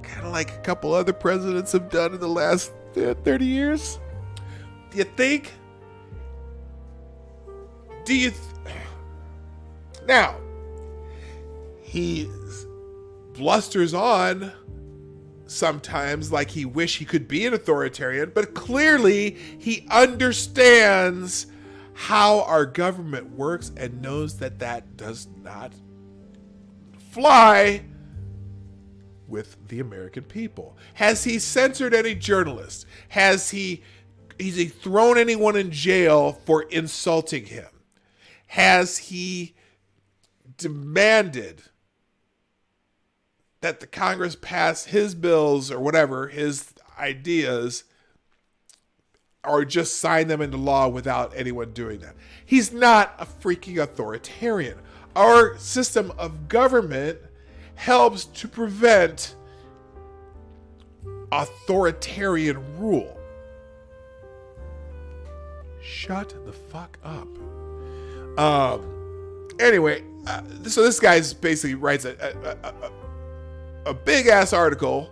Kind of like a couple other presidents have done in the last 30 years? Do you think? Now, he blusters on sometimes like he wish he could be an authoritarian, but clearly he understands how our government works and knows that that does not fly with the American people. Has he censored any journalists? Has he thrown anyone in jail for insulting him? Has he demanded that the Congress pass his bills or whatever, his ideas, or just sign them into law without anyone doing that? He's not a freaking authoritarian. Our system of government helps to prevent authoritarian rule. Shut the fuck up. Anyway, so this guy's basically writes a big ass article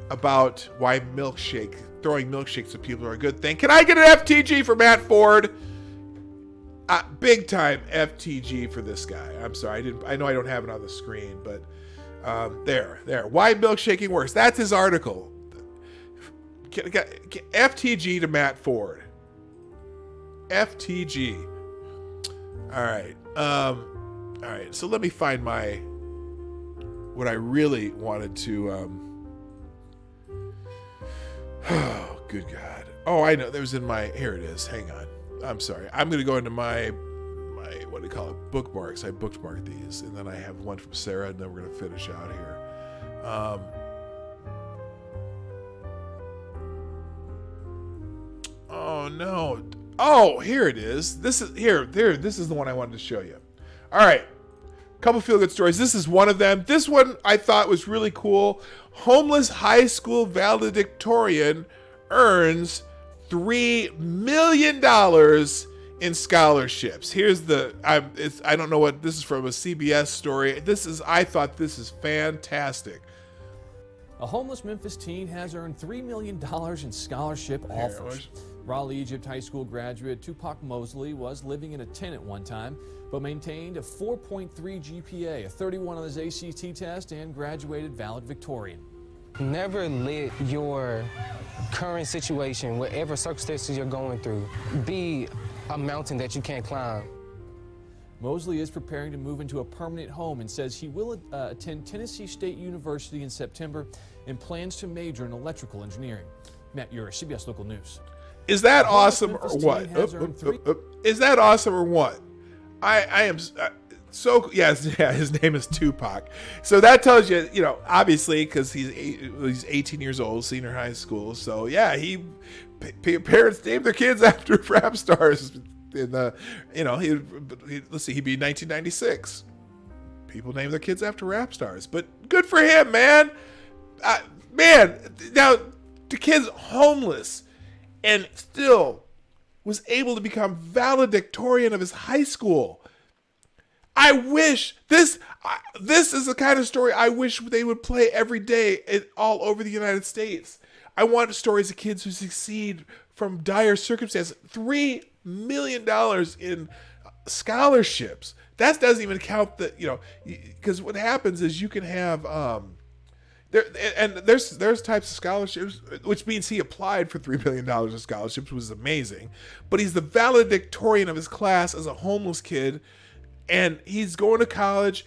about why throwing milkshakes at people are a good thing. Can I get an FTG for Matt Ford? Big time FTG for this guy. I'm sorry, I know I don't have it on the screen, but there. Why milkshaking works? That's his article. FTG to Matt Ford. FTG. All right. So let me find what I really wanted to. Oh, good God. Oh, I know. There was here it is. Hang on. I'm sorry. I'm going to go into my what do you call it? Bookmarks. I bookmarked these, and then I have one from Sarah, and then we're going to finish out here. Oh no. Oh, here it is. This is this is the one I wanted to show you. All right. Couple feel-good stories. This is one of them. This one I thought was really cool. Homeless high school valedictorian earns $3 million in scholarships. Here's the I don't know what this is from, a CBS story. I thought this is fantastic. A homeless Memphis teen has earned $3 million in scholarship offers. Raleigh, Egypt high school graduate Tupac Mosley was living in a tent at one time, but maintained a 4.3 GPA, a 31 on his ACT test, and graduated valedictorian. Never let your current situation, whatever circumstances you're going through, be a mountain that you can't climb. Mosley is preparing to move into a permanent home and says he will attend Tennessee State University in September and plans to major in electrical engineering. Matt Urish, CBS Local News. Is that awesome or what? Is that awesome or what? I am so, yes, yeah, his name is Tupac. So that tells you, obviously, because he's 18 years old, senior high school. So yeah, parents named their kids after rap stars. In the, let's see, he'd be 1996. People name their kids after rap stars, but good for him, man. Now the kid's homeless and still was able to become valedictorian of his high school. I wish this is the kind of story I wish they would play every day all over the United States. I want stories of kids who succeed from dire circumstances. $3 million in scholarships. That doesn't even count because what happens is you can have there's types of scholarships, which means he applied for $3 million in scholarships, which was amazing. But he's the valedictorian of his class as a homeless kid, and he's going to college.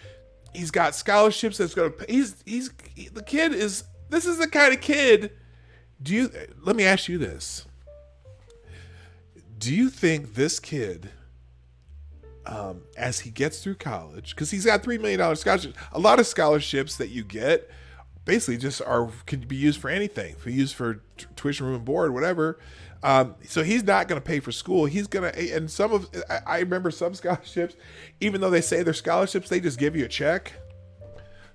He's got scholarships that's going to. The kid is. This is the kind of kid. Let me ask you this. Do you think this kid, as he gets through college, because he's got $3 million scholarships, a lot of scholarships that you get basically just can be used for anything. If you use for tuition, room and board, whatever. So he's not going to pay for school. He's going to, and I remember some scholarships, even though they say they're scholarships, they just give you a check.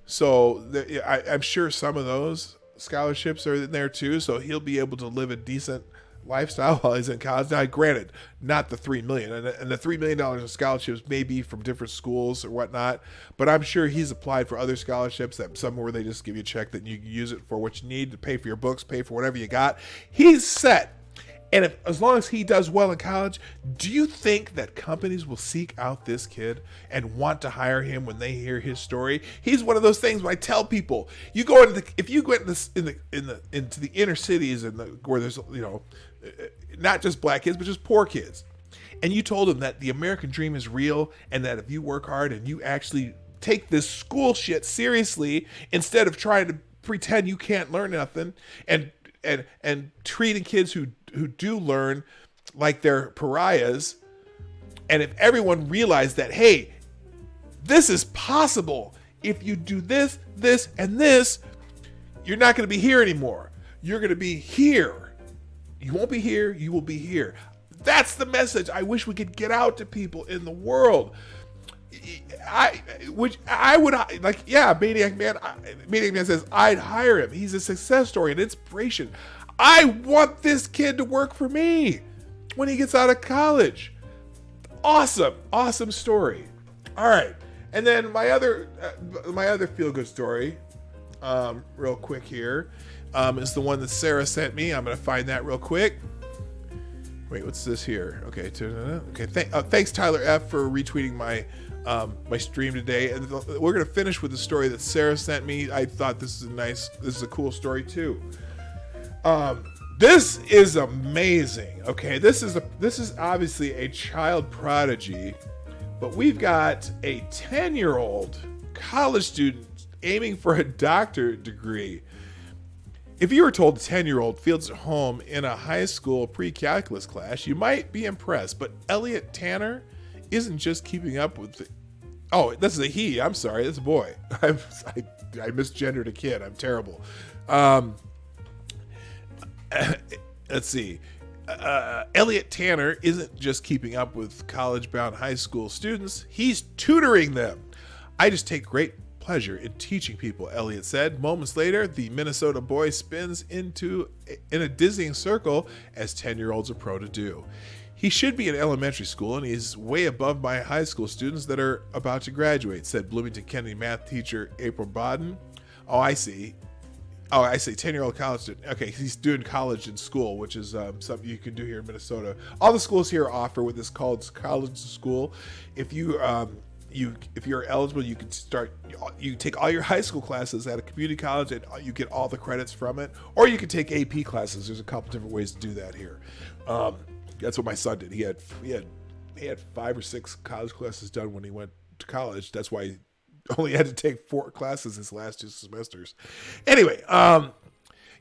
So I'm sure some of those scholarships are in there too. So he'll be able to live a decent lifestyle while he's in college. Now, granted, not the $3 million, and the $3 million in scholarships may be from different schools or whatnot, but I'm sure he's applied for other scholarships that somewhere where they just give you a check that you can use it for what you need to pay for your books, pay for whatever you got. He's set. And as long as he does well in college, do you think that companies will seek out this kid and want to hire him when they hear his story? He's one of those things when I tell people, if you go into the inner cities where there's not just black kids but just poor kids, and you told them that the American dream is real and that if you work hard and you actually take this school shit seriously instead of trying to pretend you can't learn nothing and treating kids who do learn like they're pariahs, and if everyone realized that, hey, this is possible, if you do this, this, and this, you're not going to be here anymore. You're going to be here. You won't be here. You will be here. That's the message I wish we could get out to people in the world. Maniac Man says I'd hire him. He's a success story, an inspiration. I want this kid to work for me when he gets out of college. Awesome story. All right, and then my other feel-good story, real quick here, is the one that Sarah sent me. I'm gonna find that real quick. Wait, what's this here? Okay, thanks Tyler F for retweeting my stream today, and we're gonna finish with the story that Sarah sent me. I thought this is a cool story too. This is amazing. Okay, this is obviously a child prodigy, but we've got a 10-year-old college student aiming for a doctorate degree. If you were told a 10-year-old feels at home in a high school pre-calculus class, you might be impressed. But Elliot Tanner isn't just keeping up with the... Oh, this is a he. I'm sorry. This is a boy. I misgendered a kid. I'm terrible. Let's see. Elliot Tanner isn't just keeping up with college-bound high school students, he's tutoring them. I just take great pleasure in teaching people, Elliot said. Moments later, the Minnesota boy spins in a dizzying circle, as 10-year-olds are prone to do. He should be in elementary school, and he's way above my high school students that are about to graduate, said Bloomington Kennedy math teacher April Bodden. Oh, I see. 10-year-old college student. Okay, he's doing college in school, which is something you can do here in Minnesota. All the schools here offer what is called college school. If you're eligible, you can take all your high school classes at a community college and you get all the credits from it, or you can take AP classes. There's a couple different ways to do that here. That's what my son did. He had 5 or 6 college classes done when he went to college. That's why he only had to take 4 classes his last 2 semesters. Anyway,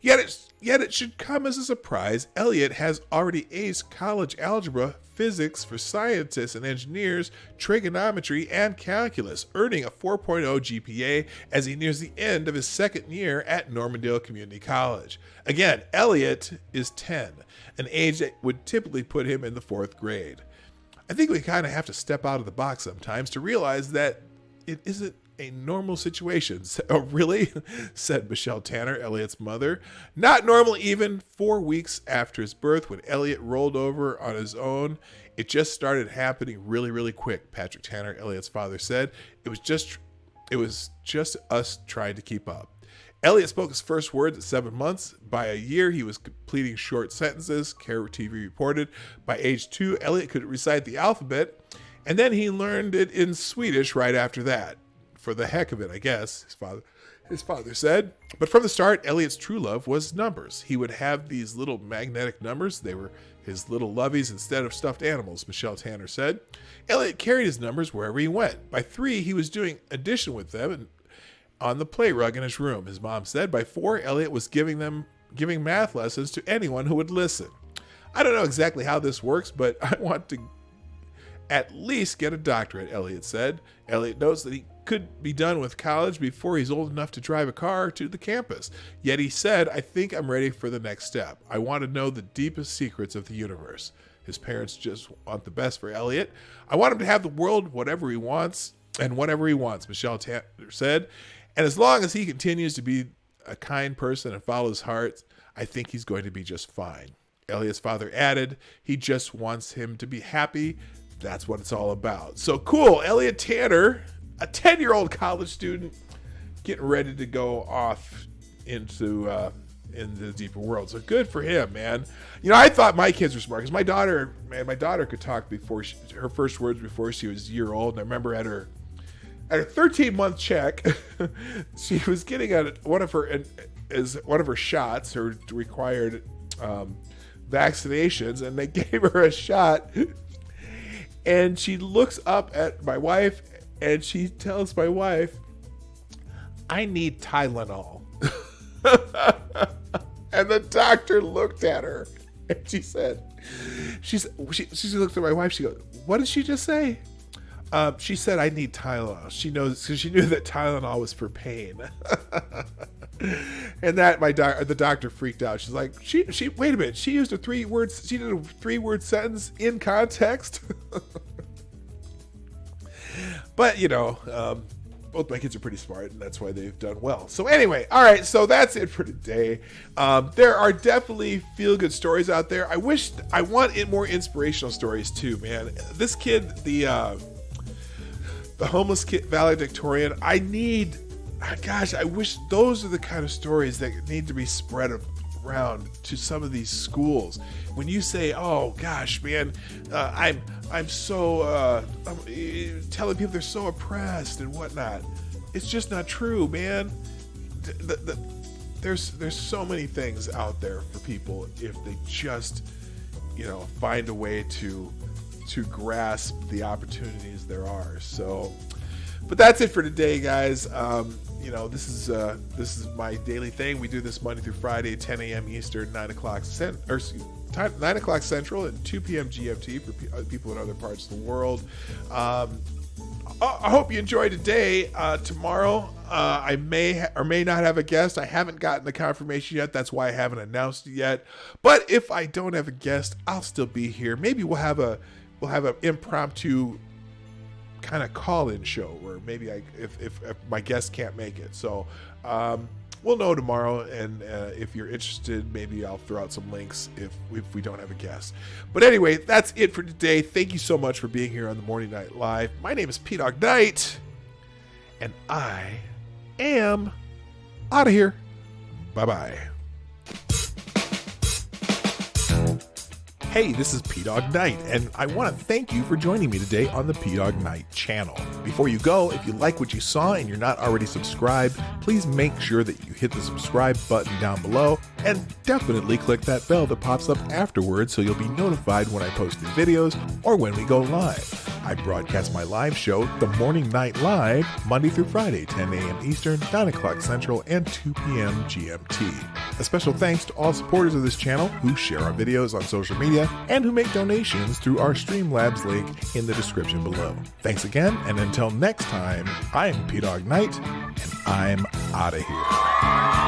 yet it should come as a surprise. Elliot has already aced college algebra, physics for scientists and engineers, trigonometry, and calculus, earning a 4.0 GPA as he nears the end of his second year at Normandale Community College. Again, Elliot is 10, an age that would typically put him in the 4th grade. I think we kind of have to step out of the box sometimes to realize that it isn't a normal situation. Oh, really? Said Michelle Tanner, Elliot's mother. Not normal even 4 weeks after his birth, when Elliot rolled over on his own. It just started happening really, really quick, Patrick Tanner, Elliot's father, said. It was just us trying to keep up. Elliot spoke his first words at 7 months. By a year, he was completing short sentences, Care TV reported. By age 2, Elliot could recite the alphabet, and then he learned it in Swedish right after that. For the heck of it, I guess, his father said. But from the start, Elliot's true love was numbers. He would have these little magnetic numbers. They were his little loveys instead of stuffed animals, Michelle Tanner said. Elliot carried his numbers wherever he went. By 3, he was doing addition with them on the play rug in his room, his mom said. By 4, Elliot was giving math lessons to anyone who would listen. I don't know exactly how this works, but I want to at least get a doctorate, Elliot said. Elliot notes that he could be done with college before he's old enough to drive a car to the campus. Yet he said, I think I'm ready for the next step. I want to know the deepest secrets of the universe. His parents just want the best for Elliot. I want him to have the world whatever he wants, Michelle Tanner said. And as long as he continues to be a kind person and follow his heart, I think he's going to be just fine. Elliot's father added, he just wants him to be happy. That's what it's all about. So cool. Elliot Tanner, a 10-year-old college student, getting ready to go off into the deeper world. So good for him, man. You know, I thought my kids were smart because my daughter could talk before her first words before she was a year old. And I remember at her 13-month check, she was getting one of her shots, her required vaccinations, and they gave her a shot. And she looks up at my wife and she tells my wife, I need Tylenol. And the doctor looked at her and she looked at my wife. She goes, what did she just say? She said, I need Tylenol. She knows, because she knew that Tylenol was for pain. And that the doctor freaked out. She's like, she wait a minute. She used a 3-word sentence in context. But, you know, both my kids are pretty smart, and that's why they've done well. So anyway, all right, so that's it for today. There are definitely feel-good stories out there. I want more inspirational stories too, man. This kid, the homeless kid, valedictorian, I wish those are the kind of stories that need to be spread around to some of these schools. When you say, oh gosh, man, I'm so I'm telling people they're so oppressed and whatnot. It's just not true, man. There's so many things out there for people if they just, you know, find a way to grasp the opportunities there are. So, but that's it for today, guys. You know, this is my daily thing. We do this Monday through Friday, 10 a.m. Eastern, 9 o'clock Central, and 2 p.m. GMT for people in other parts of the world. I hope you enjoyed today. Tomorrow, I may or may not have a guest. I haven't gotten the confirmation yet. That's why I haven't announced it yet. But if I don't have a guest, I'll still be here. Maybe we'll have an impromptu kind of call-in show where maybe if my guest can't make it. So we'll know tomorrow, and if you're interested, maybe I'll throw out some links if we don't have a guest. But anyway, that's it for today. Thank you so much for being here on the Morning Night Live. My name is Dawg Knight, and I am out of here. Bye-bye. Hey, this is Dawg Knight, and I want to thank you for joining me today on the Dawg Knight channel. Before you go, if you like what you saw and you're not already subscribed, please make sure that you hit the subscribe button down below, and definitely click that bell that pops up afterwards so you'll be notified when I post new videos or when we go live. I broadcast my live show, The Morning Night Live, Monday through Friday, 10 a.m. Eastern, 9 o'clock Central, and 2 p.m. GMT. A special thanks to all supporters of this channel who share our videos on social media and who make donations through our Streamlabs link in the description below. Thanks again, and until next time, I am Dawg Knight, and I'm out of here.